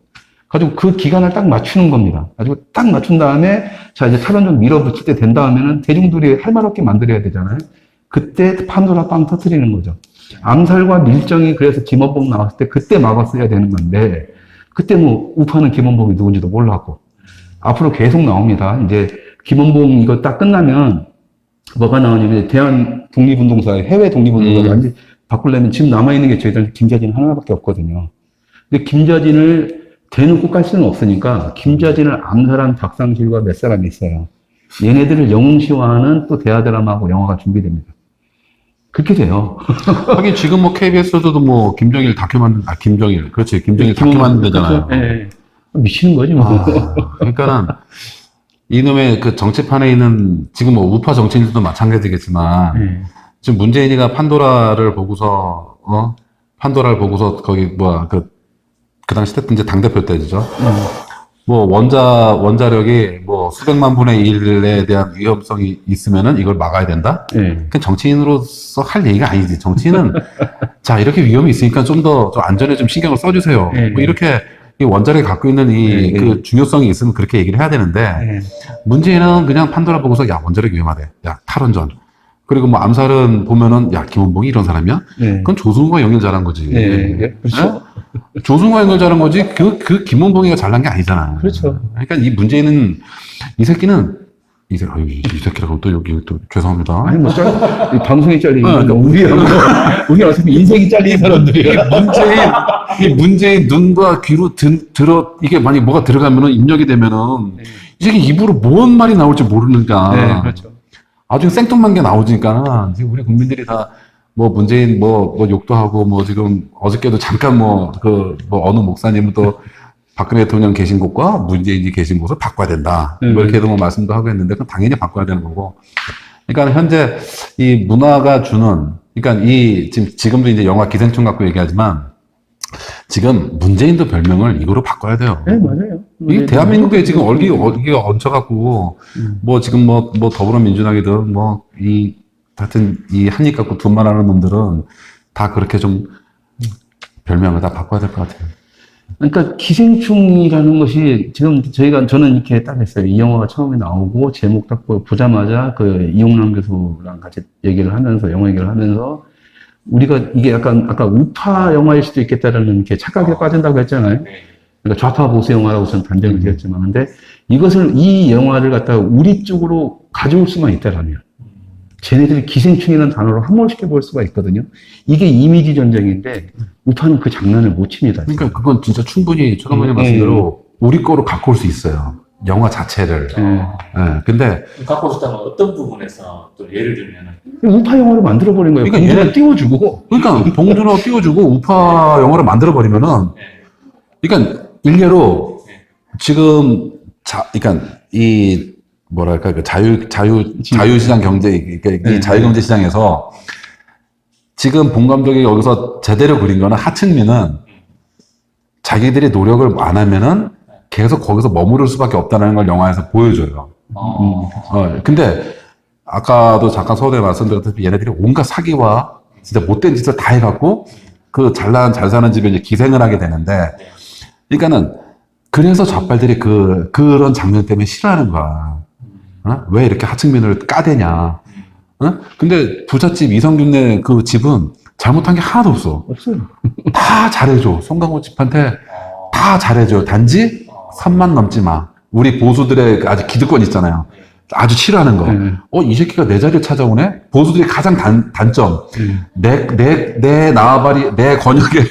C: 가지고 그 기간을 딱 맞추는 겁니다. 가지고 딱 맞춘 다음에 자 이제 탈원전 밀어붙일 때 된 다음에는 대중들이 할 말 없게 만들어야 되잖아요. 그때 판도라 빵 터트리는 거죠. 암살과 밀정이 그래서 김원봉 나왔을 때 그때 막았어야 되는 건데 그때 뭐 우파는 김원봉이 누군지도 몰랐고 앞으로 계속 나옵니다. 이제 김원봉 이거 딱 끝나면 뭐가 나오냐면 대한 독립운동사의 해외 독립운동사 완전 바꾸려면 지금 남아있는 게 저희들 김자진 하나밖에 없거든요. 근데 김자진을 대놓고 깔 수는 없으니까 김자진을 암살한 박상실과 몇 사람이 있어요. 얘네들을 영웅시화하는 또 대하 드라마하고 영화가 준비됩니다. 그렇게 돼요.
B: 하긴 지금 뭐 KBS에서도 뭐 김정일 다큐 만든, 김정일. 그렇지. 김정일 다큐 만든다잖아요.
C: 네. 미치는 거지, 뭐.
B: 그러니까는 이놈의 그 정치판에 있는 지금 뭐 우파 정치인들도 마찬가지겠지만 지금 문재인이가 판도라를 보고서 거기 뭐야 그 당시 때 이제 당대표 때죠. 뭐 원자력이 뭐 수백만 분의 1에 대한 위험성이 있으면은 이걸 막아야 된다? 그 정치인으로서 할 얘기가 아니지. 정치인은 자, 이렇게 위험이 있으니까 좀 더 안전에 좀 신경을 써주세요. 뭐 이렇게 이 원자력이 갖고 있는 그 중요성이 있으면 그렇게 얘기를 해야 되는데 문재인은 그냥 판도라 보고서 야, 원자력이 위험하대. 야, 탈원전. 그리고 뭐 암살은 보면은 야, 김원봉이 이런 사람이야? 그건 조승우가 연결 잘한 거지.
C: 그렇죠.
B: 조승우가 연결 잘한 거지. 그 김원봉이가 잘난 게 아니잖아.
C: 그렇죠.
B: 그러니까 이 문재인은 이 새끼는 이 새끼라고 또 여기 또 죄송합니다.
C: 아니 뭐 방송이 잘리는 그러니까 우리 어차피 인생이 잘린 사람들이야.
B: 이 문재인 눈과 귀로 들어 이게 만약 뭐가 들어가면은 입력이 되면은 이 새끼 입으로 뭔 말이 나올지 모르니까.
C: 네, 그렇죠.
B: 아주 생뚱만 게 나오니까 지금 우리 국민들이 다 뭐 문재인 뭐 욕도 하고 뭐 지금 어저께도 잠깐 뭐 어느 목사님은 또 박근혜 대통령 계신 곳과 문재인이 계신 곳을 바꿔야 된다. 뭐 이렇게도 뭐 말씀도 하고 했는데 그건 당연히 바꿔야 되는 거고. 그러니까 현재 이 문화가 주는 그러니까 지금도 이제 영화 기생충 갖고 얘기하지만 지금 문재인도 별명을 이거로 바꿔야 돼요.
C: 네, 맞아요.
B: 이 대한민국에 지금 얼기가 얹혀갖고, 뭐 지금 뭐 더불어민주당이든 하여튼 이 한입 갖고 돈만 하는 놈들은 다 그렇게 좀 별명을 다 바꿔야 될 것 같아요.
C: 그러니까 기생충이라는 것이 지금 저는 이렇게 딱 했어요. 이 영화가 처음에 나오고 제목 딱 보자마자 그 이용남 교수랑 같이 영화 얘기를 하면서 우리가 이게 약간 아까 우파 영화일 수도 있겠다라는 이렇게 착각에 빠진다고 했잖아요. 그러니까 좌파 보수 영화라고 저는 단정을 드렸지만, 근데 이 영화를 갖다가 우리 쪽으로 가져올 수만 있다라면, 쟤네들이 기생충이라는 단어로 함몰시켜 볼 수가 있거든요. 이게 이미지 전쟁인데, 우파는 그 장난을 못 칩니다.
B: 그러니까 그건 진짜 충분히 최강원님 말씀대로 우리 거로 갖고 올 수 있어요. 영화 자체를. 근데
A: 갖고 싶다면 어떤 부분에서 또 예를 들면은
C: 우파 영화로 만들어버린 거예요.
B: 그러니까
C: 봉준호 띄워주고.
B: 그러니까 봉준호 띄워주고 우파 영화를 만들어버리면은, 그러니까 일례로 지금 그러니까 뭐랄까 그 자유시장 경제 그러니까 이 자유경제 시장에서 지금 봉 감독이 여기서 제대로 그린 거는 하층민은 자기들이 노력을 안 하면은 계속 거기서 머무를 수밖에 없다는 걸 영화에서 보여줘요. 근데 아까도 잠깐 서두에 말씀드렸다시피 얘네들이 온갖 사기와 진짜 못된 짓을 다 해갖고 그 잘 사는 집에 이제 기생을 하게 되는데, 그러니까는 그래서 좌빨들이 그런 장면 때문에 싫어하는 거야. 왜 이렇게 하층민을 까대냐. 근데 부잣집 이성균네 그 집은 잘못한 게 하나도 없어.
C: 없어요.
B: 다 잘해줘. 송강호 집한테 다 잘해줘. 단지 선만 넘지 마. 우리 보수들의 아주 기득권 있잖아요. 아주 싫어하는 거. 이 새끼가 내 자리를 찾아오네? 보수들이 가장 단점. 내 나와바리, 내 권역에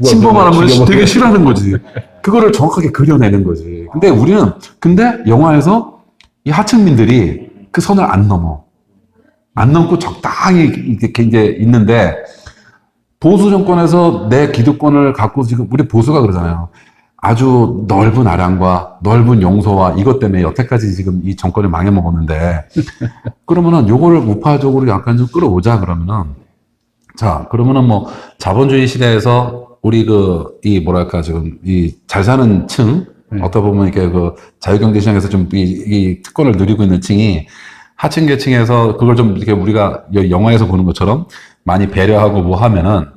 B: 침범하는 걸 되게 싫어하는 거지. 그거를 정확하게 그려내는 거지. 근데 영화에서 이 하층민들이 그 선을 안 넘어. 안 넘고 적당히 이렇게 이제 있는데, 보수 정권에서 내 기득권을 갖고 지금 우리 보수가 그러잖아요. 아주 넓은 아량과 넓은 용서와 이것 때문에 여태까지 지금 이 정권을 망해먹었는데, 그러면은 요거를 우파적으로 약간 좀 끌어오자, 그러면은. 자, 그러면은 뭐, 자본주의 시대에서 우리 이 뭐랄까, 지금 이 잘 사는 층, 어떻게 보면 이렇게 그 자유경제 시장에서 좀 이 특권을 누리고 있는 층이 하층 계층에서 그걸 좀 이렇게 우리가 영화에서 보는 것처럼 많이 배려하고 뭐 하면은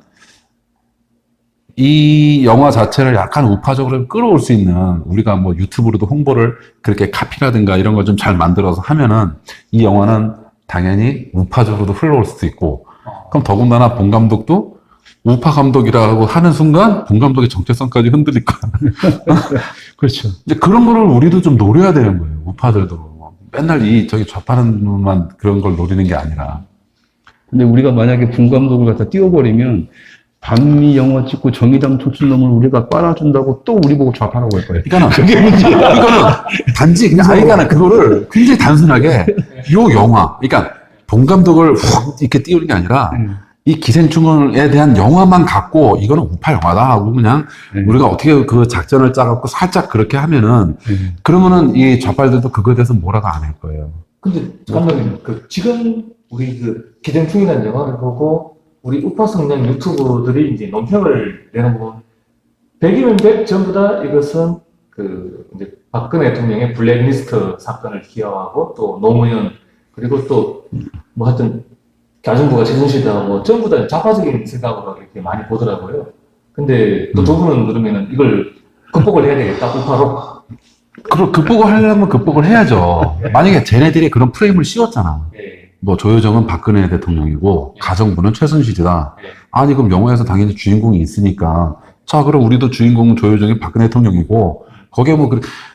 B: 이 영화 자체를 약간 우파적으로 끌어올 수 있는 우리가 뭐 유튜브로도 홍보를 그렇게 카피라든가 이런 걸 좀 잘 만들어서 하면은 이 영화는 당연히 우파적으로도 흘러올 수도 있고 그럼 더군다나 본 감독도 우파 감독이라고 하는 순간 본 감독의 정체성까지 흔들릴 거야.
C: 그렇죠.
B: 이제 그런 거를 우리도 좀 노려야 되는 거예요. 우파들도. 맨날 저기 좌파는 놈만 그런 걸 노리는 게 아니라.
C: 근데 우리가 만약에 분 감독을 갖다 띄워버리면 반미 영화 찍고 정의당 쫓은 놈을 우리가 빨아준다고 또 우리 보고 좌파라고 할 거예요.
B: 그러니까 그게 문제야. 그러니까는 단지 그냥 아이가는 그거를 굉장히 단순하게 요 영화, 그러니까 본 감독을 확 이렇게 띄우는 게 아니라 이 기생충에 대한 영화만 갖고 이거는 우파 영화다 하고 그냥 우리가 어떻게 그 작전을 짜갖고 살짝 그렇게 하면은 그러면은 이 좌빨들도 그거에 대해서 뭐라고 안 할 거예요.
A: 근데 감독님, 지금 우리 기생충이라는 영화를 보고 우리 우파 성향 유튜버들이 이제 논평을 내는 부분 100이면 100 전부 다 이것은 이제 박근혜 대통령의 블랙리스트 사건을 기여하고 또 노무현 그리고 또 뭐 하여튼 가정부가 최순실이다 뭐 전부 다 좌파적인 생각으로 이렇게 많이 보더라고요. 근데 또 두 분은 그러면은 이걸 극복을 해야 되겠다 우파로.
B: 그럼 극복을 하려면 극복을 해야죠. 만약에 쟤네들이 그런 프레임을 씌웠잖아. 뭐 조효정은 박근혜 대통령이고 가정부는 최순실이다. 아니 그럼 영화에서 당연히 주인공이 있으니까 자 그럼 우리도 주인공은 조효정이 박근혜 대통령이고 거기에 뭐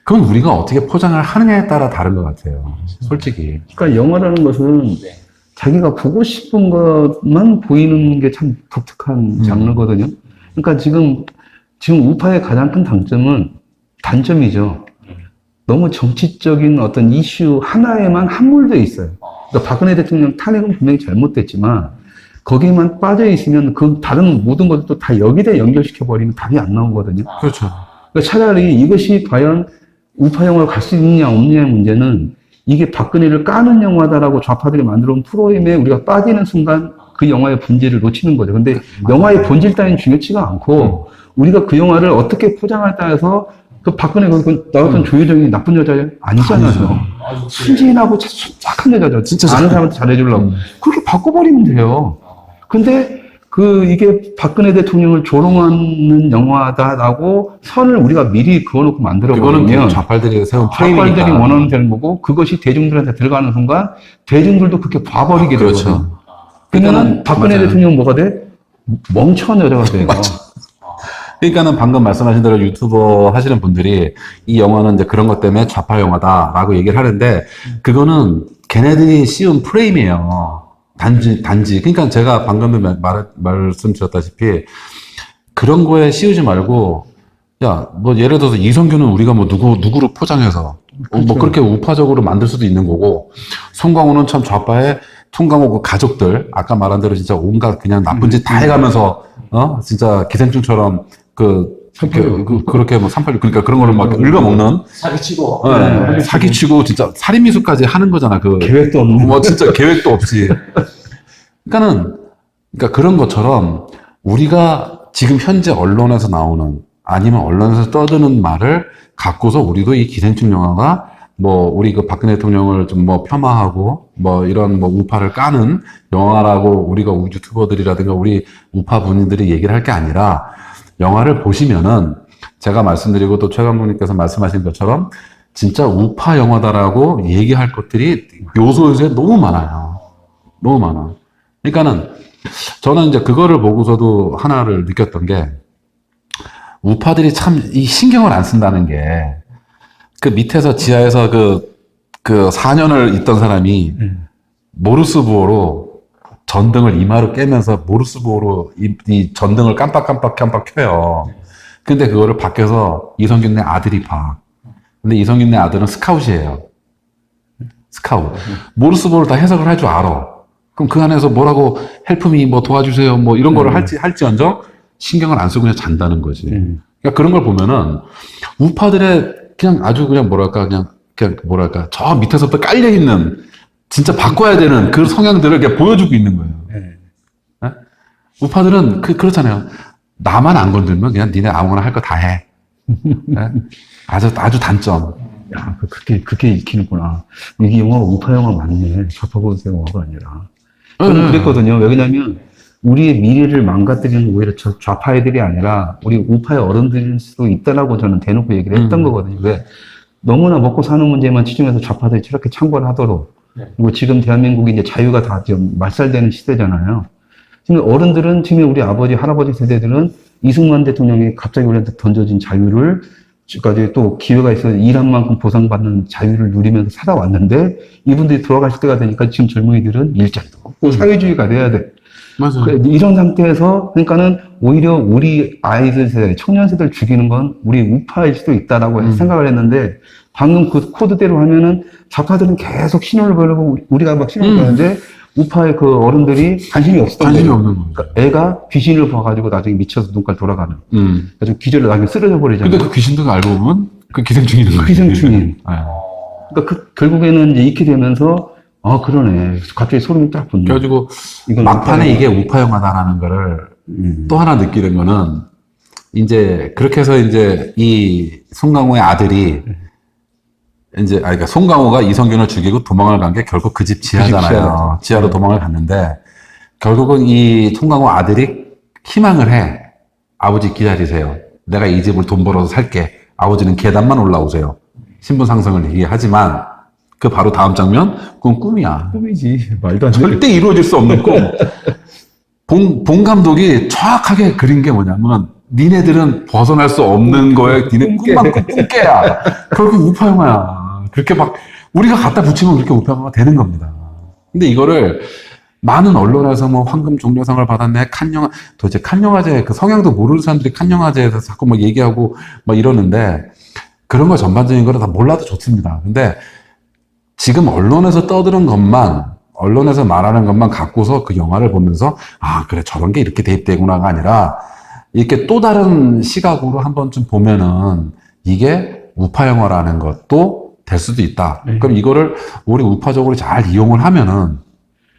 B: 그건 우리가 어떻게 포장을 하느냐에 따라 다른 것 같아요. 솔직히.
C: 그러니까 영화라는 것은 자기가 보고 싶은 것만 보이는 게 참 독특한 장르거든요. 그러니까 지금 우파의 가장 큰 단점이죠. 너무 정치적인 어떤 이슈 하나에만 함몰되어 있어요. 그러니까 박근혜 대통령 탄핵은 분명히 잘못됐지만 거기에만 빠져 있으면 그 다른 모든 것도 다 여기다 연결시켜버리면 답이 안 나오거든요.
B: 그렇죠.
C: 그러니까 차라리 이것이 과연 우파 영화로 갈 수 있느냐 없느냐의 문제는 이게 박근혜를 까는 영화다라고 좌파들이 만들어 온 프로그램에 우리가 빠지는 순간 그 영화의 본질을 놓치는 거죠. 근데 영화의 본질 따위는 중요치가 않고 우리가 그 영화를 어떻게 포장할 따라서 그 박근혜 나 같은 조효정이 나쁜 여자 아니잖아요. 순진하고 착한 여자죠. 진짜 아는 사람한테 잘해주려고. 그렇게 바꿔버리면 돼요. 근데 이게 박근혜 대통령을 조롱하는 영화다라고 선을 우리가 미리 그어놓고 만들어버리면
B: 그거는 좌빨들이 세운 프레임이니까.
C: 좌빨들이 원하는 되는 거고 그것이 대중들한테 들어가는 순간 대중들도 그렇게 봐버리게 되거든요.
B: 그렇죠.
C: 그러면은 박근혜
B: 맞아요.
C: 대통령 뭐가 돼? 멍청한 여자가 돼요.
B: 그러니까는 방금 말씀하신 대로 유튜버 하시는 분들이 이 영화는 이제 그런 것 때문에 좌파 영화다라고 얘기를 하는데 그거는 걔네들이 씌운 프레임이에요. 단지. 그러니까 제가 방금 말씀드렸다시피 그런 거에 씌우지 말고 야, 뭐 예를 들어서 이성균은 우리가 뭐 누구로 포장해서 뭐 그렇게 우파적으로 만들 수도 있는 거고 송강호는 참 좌파의 송강호 그 가족들 아까 말한 대로 진짜 온갖 그냥 나쁜 짓 다 해가면서 진짜 기생충처럼 그렇게 뭐 386 그러니까 그런 거를 막 긁어먹는
A: 사기치고
B: 사기치고 진짜 살인미수까지 하는 거잖아.
C: 계획도 없는.
B: 뭐 진짜 계획도 없이. 그러니까 그런 것처럼 우리가 지금 현재 언론에서 나오는 아니면 언론에서 떠드는 말을 갖고서 우리도 이 기생충 영화가 뭐 우리 그 박근혜 대통령을 좀 뭐 폄하하고 뭐 이런 뭐 우파를 까는 영화라고 우리가 유튜버들이라든가 우리 우파 분들이 얘기를 할 게 아니라 영화를 보시면은 제가 말씀드리고 또 최 감독님께서 말씀하신 것처럼 진짜 우파 영화다라고 얘기할 것들이 요소에 너무 많아요. 너무 많아. 그러니까는 저는 이제 그거를 보고서도 하나를 느꼈던 게 우파들이 참 이 신경을 안 쓴다는 게 그 밑에서 지하에서 그 4년을 있던 사람이 모르스 부호로 전등을 이마로 깨면서 모르스 부호로 이 전등을 깜빡 켜요. 근데 그거를 밖에서 이성균네 아들이 봐. 근데 이성균네 아들은 스카웃이에요. 스카웃. 모르스 부호를 다 해석을 할 줄 알아. 그럼 그 안에서 뭐라고 헬프미 뭐 도와주세요 뭐 이런 거를 할지언정 신경을 안 쓰고 그냥 잔다는 거지. 그러니까 그런 걸 보면은 우파들의 그냥 아주 그냥 뭐랄까 저 밑에서부터 깔려 있는 진짜 바꿔야 되는 그 성향들을 그냥 보여주고 있는 거예요. 네? 우파들은 그렇잖아요. 나만 안 건들면 그냥 니네 아무거나 할 거 다 해. 네? 아주 단점.
C: 야, 그렇게 익히는구나. 이게 영화가 우파 영화 맞네. 좌파 보수 영화가 아니라. 저는 그랬거든요. 왜냐면 우리의 미래를 망가뜨리는 오히려 좌파 애들이 아니라 우리 우파의 어른들일 수도 있다라고 저는 대놓고 얘기를 했던 거거든요. 왜? 너무나 먹고 사는 문제만 치중해서 좌파들이 저렇게 창궐하도록. 그리고 지금 대한민국이 이제 자유가 다 지금 말살되는 시대잖아요. 지금 어른들은 지금 우리 아버지, 할아버지 세대들은 이승만 대통령이 갑자기 우리한테 던져진 자유를 지금까지 또 기회가 있어서 일한 만큼 보상받는 자유를 누리면서 살아왔는데 이분들이 돌아가실 때가 되니까 지금 젊은이들은 일자리도 없고 사회주의가 돼야 돼.
B: 맞아요.
C: 이런 상태에서 그러니까는 오히려 우리 아이들 세대, 청년 세대를 죽이는 건 우리 우파일 수도 있다라고 생각을 했는데 방금 그 코드대로 하면은 좌파들은 계속 신호를 보내고 우리가 막 신호를 보내는데 우파의 그 어른들이 관심이 없었던 거예요.
B: 없는 거예요.
C: 그러니까 애가 귀신을 봐가지고 나중에 미쳐서 눈깔 돌아가는. 나중에 기절을 나중에 쓰러져 버리잖아요.
B: 근데 그 귀신도 알고 보면 그 기생충이는 거예요.
C: 기생충인.
B: 네.
C: 그러니까 결국에는 이제 익히 되면서 그러네. 갑자기 소름이 딱 돋네.
B: 그래가지고
C: 이건
B: 막판에 이게 우파 영화다라는 거를 또 하나 느끼는 거는 이제 그렇게 해서 이제 이 송강호의 아들이 이제 그러니까 송강호가 이성균을 죽이고 도망을 간 게 결국 그 집 지하잖아요. 지하로 도망을 갔는데 결국은 이 송강호 아들이 희망을 해. 아버지 기다리세요. 내가 이 집을 돈 벌어서 살게. 아버지는 계단만 올라오세요. 신분 상승을 얘기하지만 그 바로 다음 장면 그건 꿈이야.
C: 꿈이지. 말도 안 돼.
B: 절대 이루어질 수 없는 꿈. 봉 감독이 정확하게 그린 게 뭐냐면 니네들은 벗어날 수 없는 거에 니네 꿈만 꿈깨야. 결국 우파 영화야. 그렇게 막 우리가 갖다 붙이면 그렇게 우파 영화가 되는 겁니다. 근데 이거를 많은 언론에서 뭐 황금 종려상을 받았네, 칸 영화, 도대체 칸 영화제 그 성향도 모르는 사람들이 칸 영화제에서 자꾸 막 얘기하고 막 이러는데 그런 거 전반적인 거를 다 몰라도 좋습니다. 근데 지금 언론에서 떠드는 것만, 언론에서 말하는 것만 갖고서 그 영화를 보면서, 그래, 저런 게 이렇게 대입되구나가 아니라, 이렇게 또 다른 시각으로 한번 좀 보면은, 이게 우파 영화라는 것도 될 수도 있다. 그럼 이거를 우리 우파적으로 잘 이용을 하면은,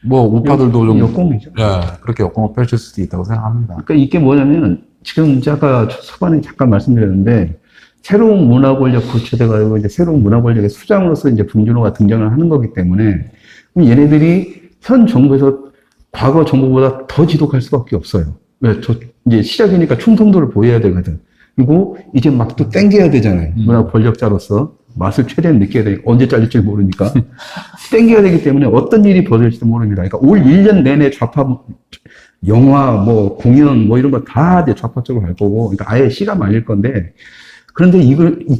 B: 뭐, 우파들도 좀,
C: 역공이죠.
B: 예, 그렇게 역공을 펼칠 수도 있다고 생각합니다.
C: 그러니까 이게 뭐냐면, 지금 이제 아까 초반에 잠깐 말씀드렸는데, 새로운 문화 권력 구체돼가지고 이제 새로운 문화 권력의 수장으로서 이제 봉준호가 등장을 하는 거기 때문에 그럼 얘네들이 현 정부에서 과거 정부보다 더 지독할 수밖에 없어요. 왜? 이제 시작이니까 충성도를 보여야 되거든. 그리고 이제 막 또 땡겨야 되잖아요. 문화 권력자로서 맛을 최대한 느껴야 되니까 언제 잘릴지 모르니까 땡겨야 되기 때문에 어떤 일이 벌어질지도 모릅니다. 그러니까 올 1년 내내 좌파 영화, 뭐 공연, 뭐 이런 거 다 이제 좌파 쪽으로 갈 거고, 그러니까 아예 씨가 말릴 건데. 그런데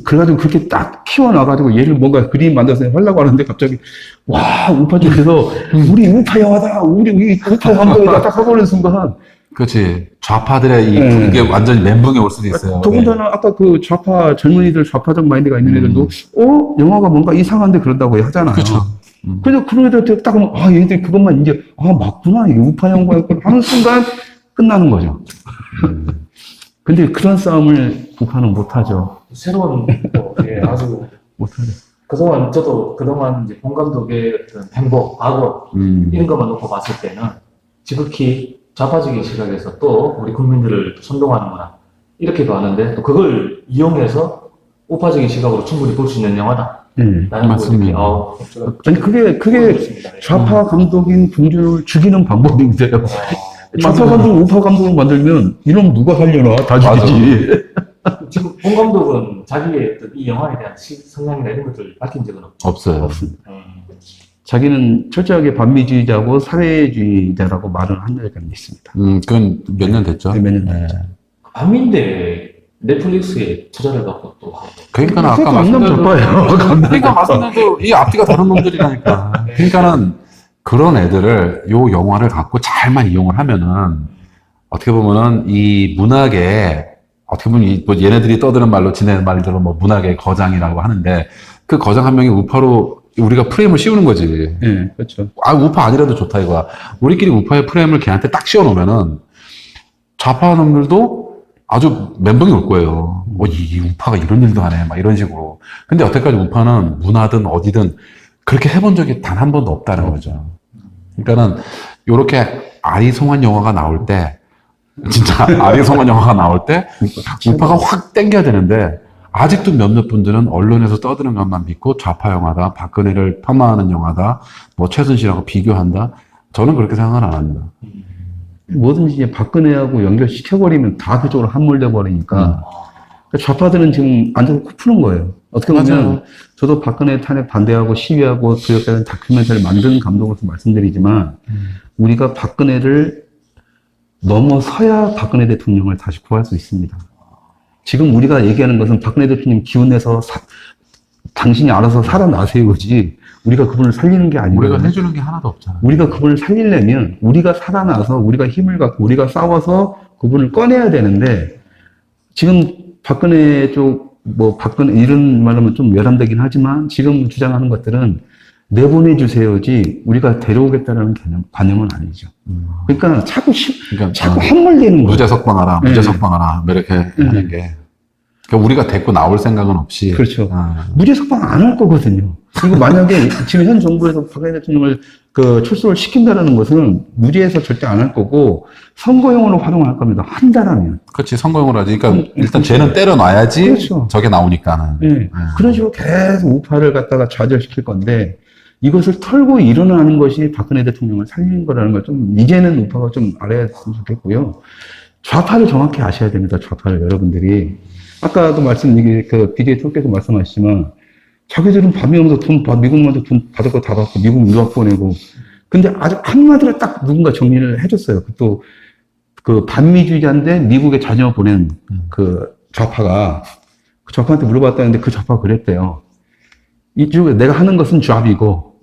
C: 그래가지고 그렇게 딱 키워놔가지고 얘를 뭔가 그림 만들어서 하려고 하는데 갑자기, 와, 우파 쪽에서 우리 우파 영화다! 우리 우파 감독이다! 딱 하고 오는 순간.
B: 그렇지. 좌파들의 이게 완전히 멘붕이 올 수도 있어요.
C: 더군다나 아까 그 젊은이들 좌파적 마인드가 있는 애들도, 영화가 뭔가 이상한데 그런다고 하잖아요.
B: 그렇죠.
C: 그래서 그런 애들한테 딱 하면, 얘들이 그것만 이제, 맞구나. 이게 우파 영화였구나. 하는 순간 끝나는 거죠. 근데 그런 싸움을 우파는 못하죠.
A: 새로운 아주
C: 못하죠.
A: 그동안 이제 봉 감독의 어떤 행보, 과거 이런 것만 놓고 봤을 때는 지극히 좌파적인 시각에서 또 우리 국민들을 선동하는구나 이렇게도 하는데 또 그걸 이용해서 우파적인 시각으로 충분히 볼 수 있는 영화다. 라는
B: 맞습니다.
C: 아니 그게 좌파 감독인 봉준호를 죽이는 방법인데요. 좌파 감독, 우파 감독을 만들면 이놈 누가 살려나? 다 죽이지.
A: 지금 봉 감독은 자기의 어떤 이 영화에 대한 성향이나 이런 것들을 밝힌 적은
B: 없어요.
C: 자기는 철저하게 반미주의자고 사회주의자라고 말을 한 적이 있습니다.
B: 그건 몇 년 됐죠.
C: 몇 년 됐죠.
A: 반미인데 넷플릭스에 투자를 받고 또 하고.
B: 그러니까 아까 말씀드린 이 앞뒤가 다른 놈들이라니까. 그러니까는 그런 애들을 요 영화를 갖고 잘만 이용을 하면은 어떻게 보면은 이 문학의 어떻게 보면 뭐 얘네들이 떠드는 말로 지네 말대로 뭐 문학의 거장이라고 하는데 그 거장 한 명이 우파로 우리가 프레임을 씌우는 거지.
C: 네, 그렇죠.
B: 우파 아니라도 좋다 이거야. 우리끼리 우파의 프레임을 걔한테 딱 씌워놓으면은 좌파 놈들도 아주 멘붕이 올 거예요. 이 우파가 이런 일도 하네. 막 이런 식으로. 근데 여태까지 우파는 문화든 어디든 그렇게 해본 적이 단 한 번도 없다는 거죠. 그러니까는 요렇게 아리송한 영화가 나올 때, 진짜 아리송한 영화가 나올 때 우파가 확 땡겨야 되는데 아직도 몇몇 분들은 언론에서 떠드는 것만 믿고 좌파 영화다, 박근혜를 폄하하는 영화다, 뭐 최순실하고 비교한다. 저는 그렇게 생각을 안 합니다.
C: 뭐든지 이제 박근혜하고 연결시켜버리면 다 그쪽으로 함몰돼 버리니까 좌파들은 지금 앉아서 코 푸는 거예요. 어떻게 보면
B: 맞아요.
C: 저도 박근혜 탄핵 반대하고 시위하고 그역사는 다큐멘터리를 만드는 감독으로서 말씀드리지만 우리가 박근혜를 넘어서야 박근혜 대통령을 다시 구할 수 있습니다. 지금 우리가 얘기하는 것은 박근혜 대통령 기운내서 당신이 알아서 살아나세요지 우리가 그분을 살리는 게 아니고
B: 우리가 해주는 게 하나도 없잖아요.
C: 우리가 그분을 살리려면 우리가 살아나서 우리가 힘을 갖고 우리가 싸워서 그분을 꺼내야 되는데 지금 박근혜 쪽 뭐 박근혜 이런 말하면 좀 외람되긴 하지만 지금 주장하는 것들은 내보내주세요지 우리가 데려오겠다라는 관념은 아니죠. 그러니까 자꾸
B: 그러니까
C: 함몰되는 거예요.
B: 무죄 석방하라, 무죄 석방하라, 뭐 이렇게 하는 게. 그러니까 우리가 데리고 나올 생각은 없이.
C: 그렇죠.
B: 아.
C: 무죄 석방 안 할 거거든요. 그리고 만약에 지금 현 정부에서 박근혜 대통령을 출소를 시킨다라는 것은 무죄에서 절대 안 할 거고 선거용으로 활용할 겁니다. 한다라면.
B: 그렇지, 성공을 하지. 그러니까 일단 쟤는 때려놔야지
C: 그렇죠.
B: 저게 나오니까는.
C: 네. 그런 식으로 계속 우파를 갖다가 좌절시킬 건데 이것을 털고 일어나는 것이 박근혜 대통령을 살리는 거라는 걸 좀 이제는 우파가 좀 알아야했으면 좋겠고요. 좌파를 정확히 아셔야 됩니다. 좌파를 여러분들이. 아까도 BJ 토끼에서 말씀하셨지만 자기들은 밤에 오면서 미국한테 돈 받을 거 다 받고 미국 유학 보내고 근데 아주 한마디로 딱 누군가 정리를 해줬어요. 또 그 반미주의자인데 미국에 자녀 보낸 그 좌파가 그 좌파한테 물어봤다는데 그 좌파가 그랬대요. 이쪽에 내가 하는 것은 잡이고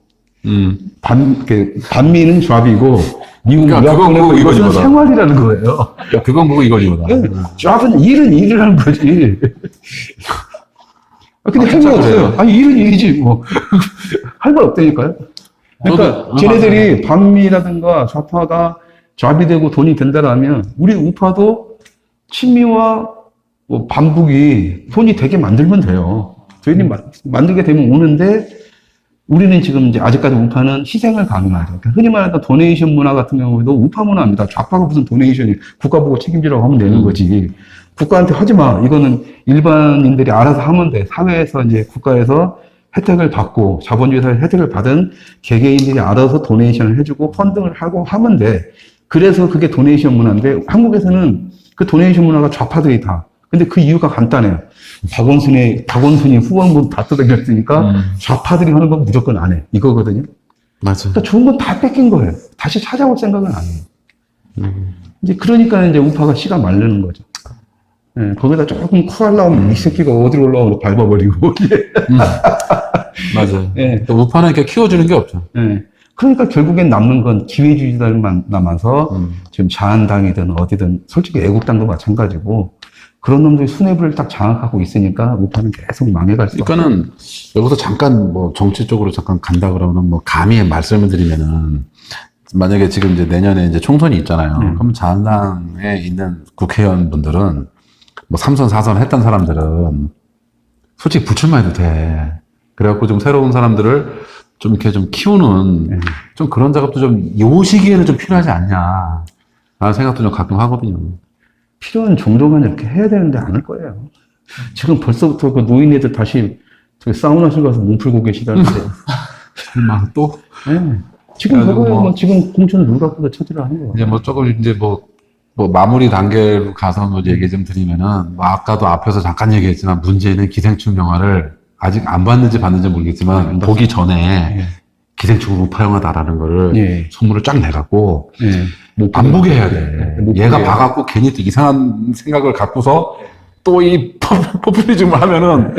C: 반미는 잡이고 미국
B: 그러니까
C: 유학
B: 그건
C: 보내고
B: 그거
C: 이것은
B: 이거지보다.
C: 생활이라는 거예요.
B: 그건 뭐고 이거지보다.
C: 잡은 일은 일이라는 거지. 근데 할 말 없어요. 아니, 일은 일이지, 뭐. 할 말 없다니까요. 그러니까,
B: 저도
C: 쟤네들이 반미라든가 좌파가 잡이 되고 돈이 된다라면, 우리 우파도 친미와 뭐 반북이 돈이 되게 만들면 돼요. 저희는 만들게 되면 오는데, 우리는 지금 이제 아직까지 우파는 희생을 강요하죠. 그러니까 흔히 말하는 도네이션 문화 같은 경우도 우파 문화입니다. 좌파가 무슨 도네이션이 국가 보고 책임지라고 하면 되는 거지. 국가한테 하지 마. 이거는 일반인들이 알아서 하면 돼. 사회에서 이제 국가에서 혜택을 받고 자본주의에서 혜택을 받은 개개인들이 알아서 도네이션을 해주고 펀딩을 하고 하면 돼. 그래서 그게 도네이션 문화인데 한국에서는 그 도네이션 문화가 좌파들이 다. 근데 그 이유가 간단해요. 박원순이 후원금 다 뜯어겼으니까 좌파들이 하는 건 무조건 안 해. 이거거든요.
B: 맞아.
C: 그러니까 좋은 건 다 뺏긴 거예요. 다시 찾아올 생각은 안 해요. 이제 그러니까 이제 우파가 씨가 마르는 거죠. 예, 거기다 조금 쿨하려면 이 새끼가 어디로 올라오고 밟아버리고.
B: 맞아요.
C: 예.
B: 또 우파는 이렇게 키워주는 게 없죠.
C: 예. 그러니까 결국엔 남는 건 기회주의자들만 남아서 지금 자한당이든 어디든 솔직히 애국당도 마찬가지고 그런 놈들이 수뇌부를 딱 장악하고 있으니까 우파는 계속 망해갈 수 없어요.
B: 그러니까는 여기서 잠깐 뭐 정치 쪽으로 잠깐 간다 그러면 뭐 감히 말씀을 드리면은 만약에 지금 이제 내년에 이제 총선이 있잖아요. 그럼 자한당에 있는 국회의원분들은 뭐 3선, 4선 했던 사람들은 솔직히 불출마해도 돼. 그래갖고 좀 새로운 사람들을 좀 이렇게 좀 키우는 좀 그런 작업도 좀 요 시기에는 좀 필요하지 않냐. 라는 생각도 좀 가끔 하거든요.
C: 필요한 정도만 이렇게 해야 되는데 안 할 거예요. 지금 벌써부터 그 노인네들 다시 저기 사우나실 가서 몸 풀고 계시다는데.
B: 막 또?
C: 네. 지금
B: 그래가지고
C: 그거에
B: 뭐
C: 뭐 지금 공천 누가 보다 처지를 하는 거예요.
B: 이제 뭐 조금 이제 뭐 마무리 단계로 가서 뭐 얘기 좀 드리면은, 뭐 아까도 앞에서 잠깐 얘기했지만 문제는 기생충 영화를 아직 안 봤는지 봤는지 모르겠지만 보기 전에 기생충은 우파영화다라는 거를
C: 예.
B: 소문을 쫙 내갖고
C: 못
B: 안 보게 해야 돼.
C: 못
B: 얘가
C: 보게 해요.
B: 봐갖고 괜히 또 이상한 생각을 갖고서 또 이 포퓰리즘을 하면은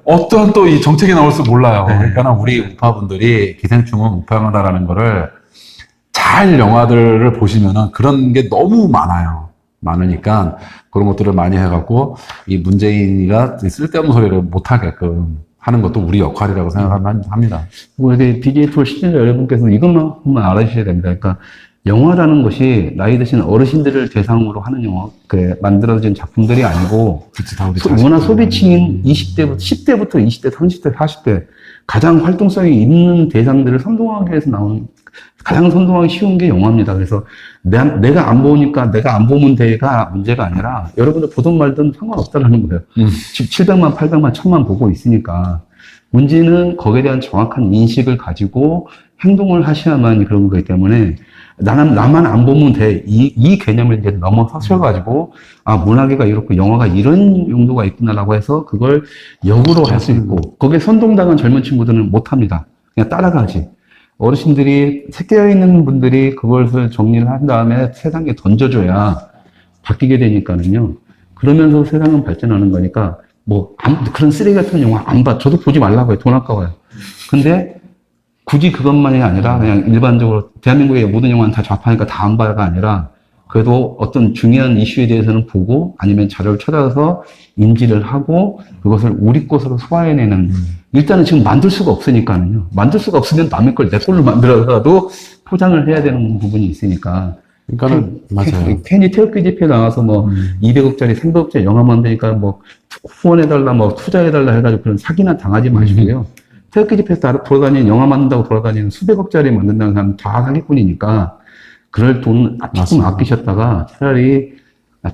B: 어떠한 또 이 정책이 나올지 몰라요. 그러니까 우리 우파분들이 기생충은 우파영화다라는 거를 잘 영화들을 보시면은 그런 게 너무 많아요. 많으니까 그런 것들을 많이 해갖고 이 문재인이가 쓸데없는 소리를 못하게끔 하는 것도 우리 역할이라고 생각합니다.
C: 뭐 이게 BJ2 시청자 여러분께서 이것만 알아주셔야 됩니다. 그러니까 영화라는 것이 나이 드신 어르신들을 대상으로 하는 영화, 만들어진 작품들이 아니고,
B: 그치, 다 우리
C: 워낙
B: 자식들.
C: 소비층인 20대부터, 10대부터 20대, 30대, 40대, 가장 활동성이 있는 대상들을 선동하기 위해서 나온, 가장 선동하기 쉬운 게 영화입니다. 그래서 내가 안 보니까 내가 안 보면 돼가 문제가 아니라, 여러분들 보든 말든 상관없다는 거예요. 700만, 800만, 1000만 보고 있으니까. 문제는 거기에 대한 정확한 인식을 가지고 행동을 하셔야만 그런 거기 때문에 나만 안 보면 돼. 이 개념을 이제 넘어서셔가지고, 아, 문학계가 이렇고 영화가 이런 용도가 있구나라고 해서 그걸 역으로 할 수 있고, 거기에 선동당한 젊은 친구들은 못 합니다. 그냥 따라가지. 어르신들이, 깨어있는 분들이 그것을 정리를 한 다음에 세상에 던져줘야 바뀌게 되니까는요. 그러면서 세상은 발전하는 거니까, 그런 쓰레기 같은 영화 안 봐. 저도 보지 말라고 해요. 돈 아까워요. 근데 굳이 그것만이 아니라 그냥 일반적으로 대한민국의 모든 영화는 다 좌파니까 다 안 봐가 아니라 그래도 어떤 중요한 이슈에 대해서는 보고 아니면 자료를 찾아서 인지를 하고 그것을 우리 것으로 소화해내는 일단은 지금 만들 수가 없으니까는요. 만들 수가 없으면 남의 걸 내 걸로 만들어서라도 포장을 해야 되는 부분이 있으니까
B: 그러니까는, 맞아요.
C: 괜히 태극기 집회 나와서 200억짜리, 300억짜리 영화 만드니까 후원해달라, 투자해달라 해가지고 그런 사기나 당하지 마시고요. 태극기 집회에서 돌아다니는, 영화 만든다고 돌아다니는 수백억짜리 만든다는 사람 다 사기꾼이니까, 그럴 돈 조금
B: 맞습니다.
C: 아끼셨다가 차라리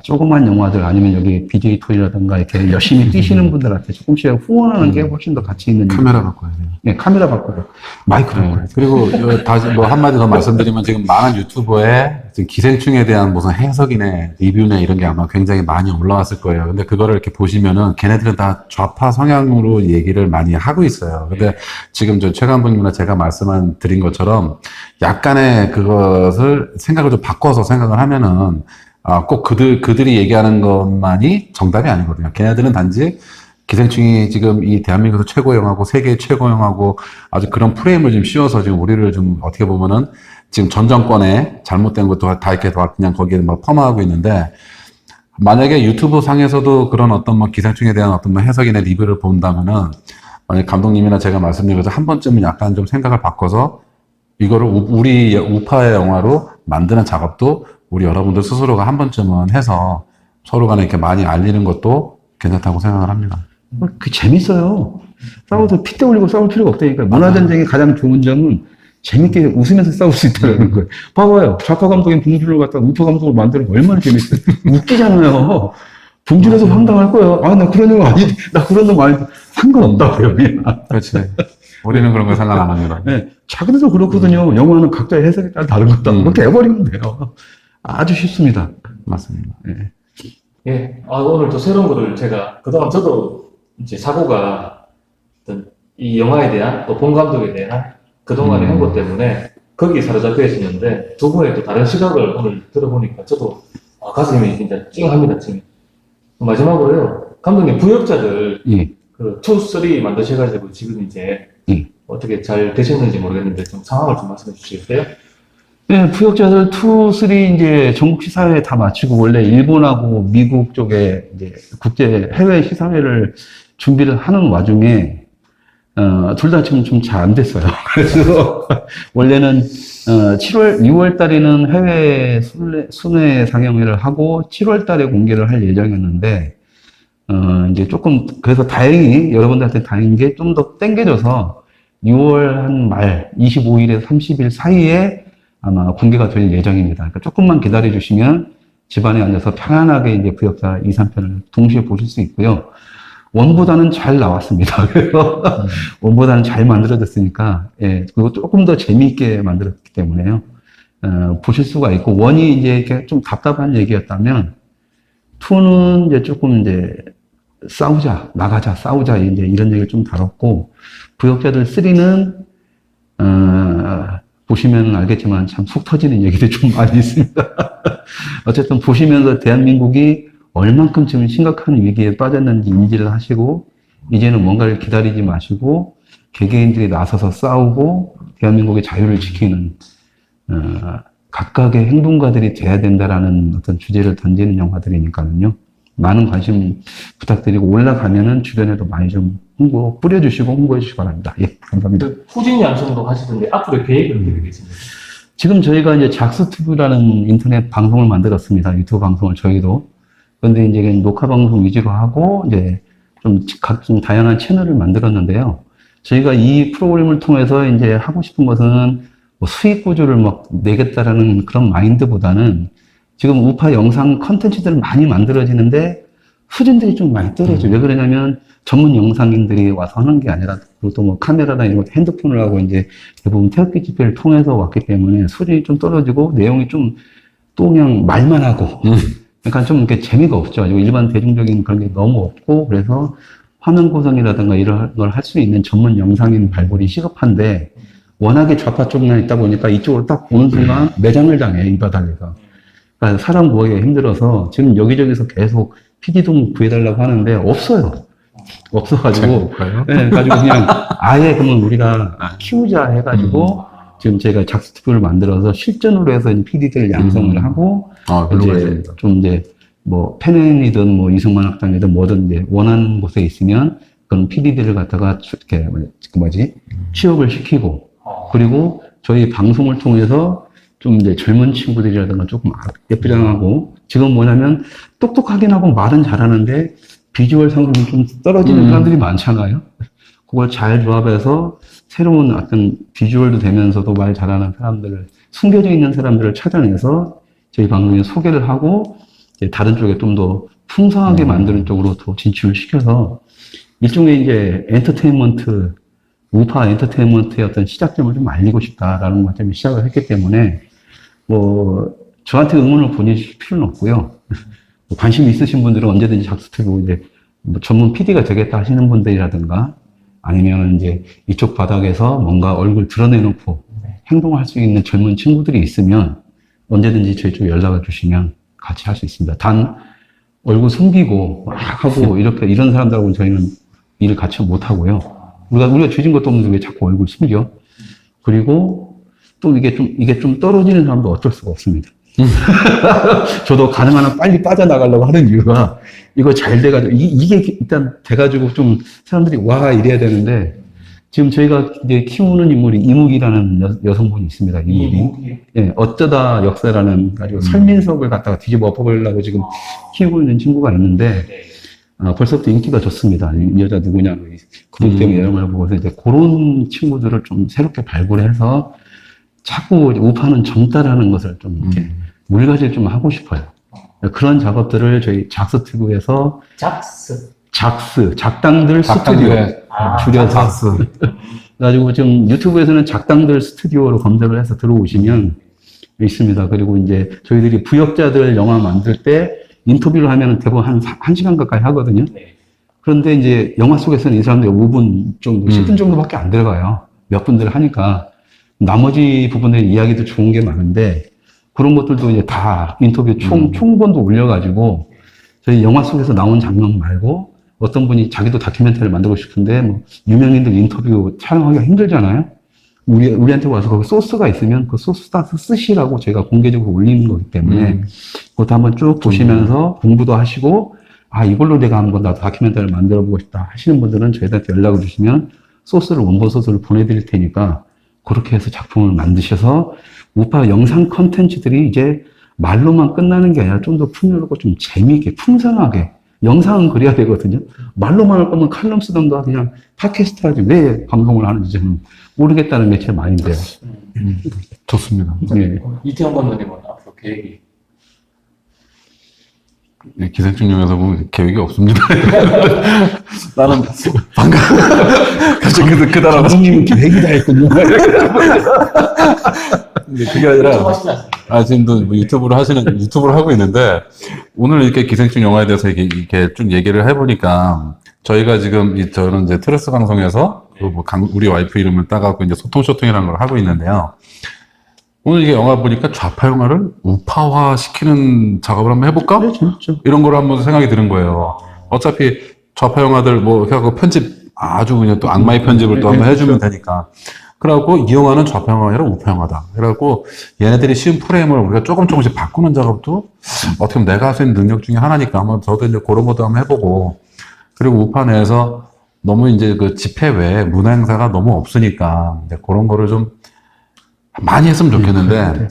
C: 조그만 영화들 아니면 여기 BJ 토이라든가 이렇게 열심히 뛰시는 분들한테 조금씩 후원하는 게 훨씬 더 가치 있는.
B: 카메라 바꿔야 돼요.
C: 네, 카메라 바꾸고. 마이크 바꾸고.
B: 그리고 다시 한마디 더 말씀드리면 지금 많은 유튜버에 지금 기생충에 대한 무슨 해석이네, 리뷰네 이런 게 아마 굉장히 많이 올라왔을 거예요. 근데 그거를 이렇게 보시면은 걔네들은 다 좌파 성향으로 얘기를 많이 하고 있어요. 근데 지금 저 최강부님이나 제가 드린 것처럼 약간의 그것을 생각을 좀 바꿔서 생각을 하면은 꼭 그들이 얘기하는 것만이 정답이 아니거든요. 걔네들은 단지 기생충이 지금 이 대한민국에서 최고 영화고 세계 최고 영화고 아주 그런 프레임을 좀 씌워서 지금 우리를 좀 어떻게 보면은 지금 전 정권에 잘못된 것도 다 이렇게 그냥 거기에 막 폄하하고 있는데 만약에 유튜브 상에서도 그런 어떤 기생충에 대한 어떤 해석이나 리뷰를 본다면은 만약 감독님이나 제가 말씀드린 것처럼 한 번쯤은 약간 좀 생각을 바꿔서 이거를 우리 우파의 영화로 만드는 작업도 우리 여러분들 스스로가 한 번쯤은 해서 서로 간에 이렇게 많이 알리는 것도 괜찮다고 생각을 합니다.
C: 재밌어요. 싸워서 핏대 올리고 싸울 필요가 없다니까. 문화전쟁의 가장 좋은 점은 재밌게 웃으면서 싸울 수 있다는 거예요. 봐봐요. 좌파 감독인 봉준호를 갖다가 우파 감독을 만드는 거 얼마나 재밌어요. 웃기잖아요. 봉준호도 황당할 거예요. 아, 나 그런 거 아니, 나 그런 거 아니, 상관없다고요, 그냥.
B: 그렇지. 우리는 그런 거 상관 안 합니다.
C: 네. 자기들도 그렇거든요. 영화는 각자의 해석에 따라 다른 거다. 그렇게 해버리면 돼요. 아주 쉽습니다.
B: 맞습니다.
C: 네.
A: 예, 오늘 또 새로운 거를 제가, 그동안 저도 이제 사고가 어떤 이 영화에 대한 또 본 감독에 대한 그동안의 행보 때문에 거기에 사로잡혀 있었는데 두 분의 또 다른 시각을 오늘 들어보니까 저도 가슴이 진짜 찡합니다, 지금. 마지막으로요, 감독님 부역자들
C: 예.
A: 그 2, 3 만드셔가지고 지금 이제
C: 예.
A: 어떻게 잘 되셨는지 모르겠는데 좀 상황을 좀 말씀해 주시겠어요?
C: 네, 부역자들 2, 3 이제 전국 시사회 다 마치고 원래 일본하고 미국 쪽에 이제 국제 해외 시사회를 준비를 하는 와중에 둘 다 지금 좀 잘 안 됐어요. 그래서 원래는 6월 달에는 해외 순회 상영회를 하고 7월 달에 공개를 할 예정이었는데 이제 조금 그래서 다행히 여러분들한테 다행인 게 좀 더 땡겨져서 6월 한 말 25일에서 30일 사이에 아마 공개가 될 예정입니다. 그러니까 조금만 기다려 주시면 집안에 앉아서 편안하게 이제 부역자 2, 3편을 동시에 보실 수 있고요. 원보다는 잘 나왔습니다. 그래서 원보다는 잘 만들어졌으니까, 예, 그리고 조금 더 재미있게 만들었기 때문에요. 보실 수가 있고, 원이 이제 이렇게 좀 답답한 얘기였다면, 2는 이제 조금 이제 싸우자, 나가자, 싸우자, 이제 이런 얘기를 좀 다뤘고, 부역자들 3는, 보시면 알겠지만 참 속 터지는 얘기들이 좀 많이 있습니다. 어쨌든 보시면서 대한민국이 얼만큼 지금 심각한 위기에 빠졌는지 인지를 하시고, 이제는 뭔가를 기다리지 마시고, 개개인들이 나서서 싸우고, 대한민국의 자유를 지키는, 각각의 행동가들이 돼야 된다라는 어떤 주제를 던지는 영화들이니까요. 많은 관심 부탁드리고, 올라가면은 주변에도 많이 좀 뿌려주시고 홍보해 주시기 바랍니다. 예, 감사합니다.
A: 후진 양성도 하시던데 앞으로 계획을 어떻게 계십니까?
C: 지금 저희가 이제 작스튜브라는 인터넷 방송을 만들었습니다. 유튜브 방송을 저희도. 그런데 이제 녹화 방송 위주로 하고 이제 좀 각종 다양한 채널을 만들었는데요. 저희가 이 프로그램을 통해서 이제 하고 싶은 것은 뭐 수익 구조를 막 내겠다라는 그런 마인드보다는 지금 우파 영상 컨텐츠들을 많이 만들어지는데 수준들이 좀 많이 떨어져요. 왜 그러냐면 전문 영상인들이 와서 하는 게 아니라 그리고 또 뭐 카메라나 이런 것도 핸드폰을 하고 이제 대부분 태극기 집회를 통해서 왔기 때문에 수준이 좀 떨어지고 내용이 좀 또 그냥 말만 하고 약간 좀 이렇게 재미가 없죠. 그리고 일반 대중적인 그런 게 너무 없고 그래서 화면 구성이라든가 이런 걸 할 수 있는 전문 영상인 발굴이 시급한데 워낙에 좌파 쪽만 있다 보니까 이쪽으로 딱 보는 순간 매장을 당해 이 바닥에가. 그러니까 사람 구하기가 힘들어서 지금 여기저기서 계속 PD 좀 구해달라고 하는데 없어요. 없어가지고, 네, 가지고 그냥 아예 그러면 우리가 키우자 해가지고 지금 제가 작스튜브를 만들어서 실전으로 해서 PD들 양성을 하고 이제 좀 이제 뭐 펜앤이든 뭐 이승만 학당이든 뭐든 이제 원하는 곳에 있으면 그런 PD들을 갖다가 이렇게 취업을 시키고 그리고 저희 방송을 통해서 좀 이제 젊은 친구들이라든가 조금 예쁘장하고 지금 뭐냐면 똑똑하긴 하고 말은 잘하는데 비주얼 상품이 좀 떨어지는 사람들이 많잖아요. 그걸 잘 조합해서 새로운 어떤 비주얼도 되면서도 말 잘하는 사람들을 숨겨져 있는 사람들을 찾아내서 저희 방송에 소개를 하고 이제 다른 쪽에 좀 더 풍성하게 만드는 쪽으로 더 진출을 시켜서 일종의 이제 엔터테인먼트 우파 엔터테인먼트의 어떤 시작점을 좀 알리고 싶다라는 것 때문에 시작을 했기 때문에 뭐 저한테 응원을 보내주실 필요는 없고요. 관심 있으신 분들은 언제든지 작스튜브 이제 뭐 전문 PD가 되겠다 하시는 분들이라든가 아니면 이제 이쪽 바닥에서 뭔가 얼굴 드러내놓고 행동할 수 있는 젊은 친구들이 있으면 언제든지 저희 쪽 연락을 주시면 같이 할 수 있습니다. 단 얼굴 숨기고 막 하고 이렇게 이런 사람들하고는 저희는 일을 같이 못 하고요. 우리가 주진 것도 없는데 왜 자꾸 얼굴 숨겨? 그리고 또 이게 좀 떨어지는 사람도 어쩔 수가 없습니다. 저도 가능한 한 빨리 빠져나가려고 하는 이유가 이거 잘 돼가지고 이게 일단 돼가지고 좀 사람들이 와 이래야 되는데 지금 저희가 이제 키우는 인물이 이묵이라는 여성분이 있습니다. 이묵이. 예, 어쩌다 역사라는 가지고 설민석을 갖다가 뒤집어 엎어버리려고 지금 키우고 있는 친구가 있는데 벌써부터 인기가 좋습니다. 이 여자 누구냐 그분 때문에 이런 걸 보고서 이제 그런 친구들을 좀 새롭게 발굴해서 자꾸 우파는 젊다라는 것을 좀 이렇게 물가지를 좀 하고 싶어요. 그런 작업들을 저희 작스튜브에서 작당들 스튜디오 줄여서
B: 작스.
C: 그래가지고 지금 유튜브에서는 작당들 스튜디오로 검색을 해서 들어오시면 있습니다. 그리고 이제 저희들이 부역자들 영화 만들 때 인터뷰를 하면 대부분 한 시간 가까이 하거든요. 그런데 이제 영화 속에서는 이 사람들이 5분 정도, 10분 정도밖에 안 들어가요. 몇 분들 하니까. 나머지 부분에 이야기도 좋은 게 많은데 그런 것들도 이제 다 인터뷰 총본도 올려가지고 저희 영화 속에서 나온 장면 말고 어떤 분이 자기도 다큐멘터리를 만들고 싶은데 뭐 유명인들 인터뷰 촬영하기가 힘들잖아요. 우리한테 와서 거기 소스가 있으면 그 소스 다 쓰시라고 저희가 공개적으로 올리는 거기 때문에 그것도 한번 쭉 보시면서 공부도 하시고 이걸로 내가 한번 나도 다큐멘터리를 만들어 보고 싶다 하시는 분들은 저희한테 연락을 주시면 원본 소스를 보내드릴 테니까 그렇게 해서 작품을 만드셔서 우파 영상 컨텐츠들이 이제 말로만 끝나는 게 아니라 좀 더 풍요롭고 좀 재미있게 풍성하게 영상은 그래야 되거든요. 말로만 할 거면 칼럼 쓰던가 그냥 팟캐스트 하지 왜 방송을 하는지 저는 모르겠다는 게 제 마인드예요.
B: 좋습니다.
C: 네.
A: 이태원 감독님은 앞으로 계획이
B: 기생충용에서 보면 계획이 없습니다. 나는 방금 갑자기 그 단어
C: 감독님은 계획이 다 했군요.
B: 그게 아니라 지금도 뭐 유튜브를 하고 있는데 오늘 이렇게 기생충 영화에 대해서 이렇게 쭉 얘기를 해보니까 저희가 지금 저는 이제 트러스 방송에서 우리 와이프 이름을 따갖고 이제 소통쇼통이라는 걸 하고 있는데요. 오늘 이게 영화 보니까 좌파 영화를 우파화 시키는 작업을 한번 해볼까?
C: 네, 재밌죠.
B: 이런 걸 한번 생각이 드는 거예요. 어차피 좌파 영화들 해갖고 편집 아주 그냥 또 악마의 편집을 또 한번 해주면 되니까. 그래갖고 이 영화는 좌파 영화가 아니라 우파 영화다. 그래갖고 얘네들이 씌운 프레임을 우리가 조금씩 바꾸는 작업도 어떻게 보면 내가 할 수 있는 능력 중에 하나니까 한번 저도 이제 그런 것도 한번 해보고 그리고 우파 내에서 너무 이제 그 집회 외에 문화 행사가 너무 없으니까 이제 그런 거를 좀 많이 했으면 좋겠는데,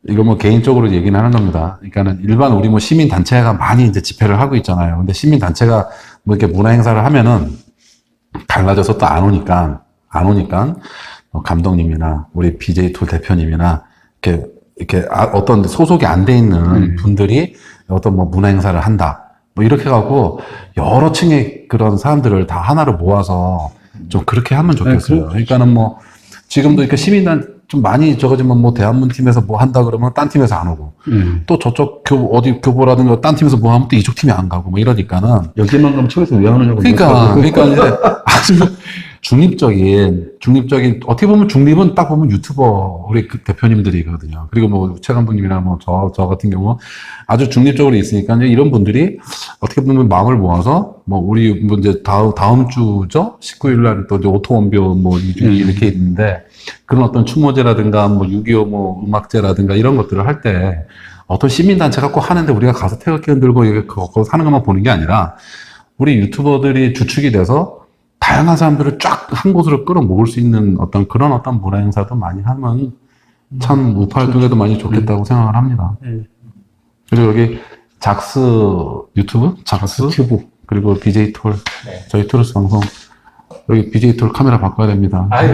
B: 이거 뭐 개인적으로 얘기는 하는 겁니다. 그러니까는 일반 우리 뭐 시민단체가 많이 이제 집회를 하고 있잖아요. 근데 시민단체가 뭐 이렇게 문화행사를 하면은 갈라져서 또 안 오니까, 감독님이나 우리 BJ2 대표님이나 이렇게 어떤 소속이 안 돼 있는 분들이 어떤 뭐 문화행사를 한다. 뭐 이렇게 갖고 여러 층의 그런 사람들을 다 하나로 모아서 좀 그렇게 하면 좋겠어요. 그러니까는 뭐 지금도 이렇게 시민단 좀 많이 적어지면 뭐 대한문 팀에서 뭐 한다 그러면 딴 팀에서 안 오고 또 저쪽 어디 교보라든가 딴 팀에서 뭐 하면 또 이쪽 팀이 안 가고 뭐 이러니까는
C: 여기만 가면 초에서 왜 하느냐고.
B: 그러니까 이제 아주 중립적인 어떻게 보면 중립은 딱 보면 유튜버 우리 그 대표님들이거든요. 그리고 뭐 최강부님이나 뭐 저 같은 경우 아주 중립적으로 있으니까 이제 이런 분들이 어떻게 보면 마음을 모아서 뭐 우리 뭐 이제 다음 주죠 19일 날 또 이제 오토원표 뭐 이렇게 있는데 그런 어떤 추모제라든가 뭐 6.25 뭐 음악제라든가 이런 것들을 할 때 어떤 시민단체가 꼭 하는데 우리가 가서 태극기 흔들고 이게 그거 하는 것만 보는 게 아니라 우리 유튜버들이 주축이 돼서 다양한 사람들을 쫙 한 곳으로 끌어모을 수 있는 어떤 그런 어떤 문화 행사도 많이 하면 참 우파 활동에도 많이 좋겠다고 생각을 합니다. 그리고 여기 작스 유튜브? 작스 튜브 그리고 BJ 톨
A: 네.
B: 저희 투르스 방송 여기 BJ 톨 카메라 바꿔야 됩니다.
A: 아유,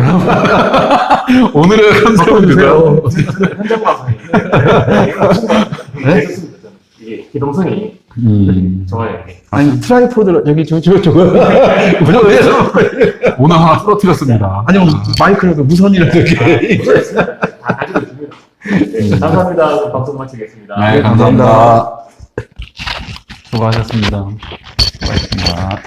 B: 오늘의 컨셉입니다.
A: 현장 방송인데 이게 기동성이 좋아요. 이게.
C: 아니, 트라이포드, 여기, 저거.
B: 오늘 하나 떨어뜨렸습니다.
C: 아니, 마이크라도 무선이라도 이렇게.
A: 다 가지고 있습니다. 네, 감사합니다. 방송 마치겠습니다.
B: 네, 감사합니다. 수고하셨습니다. 수고하셨습니다.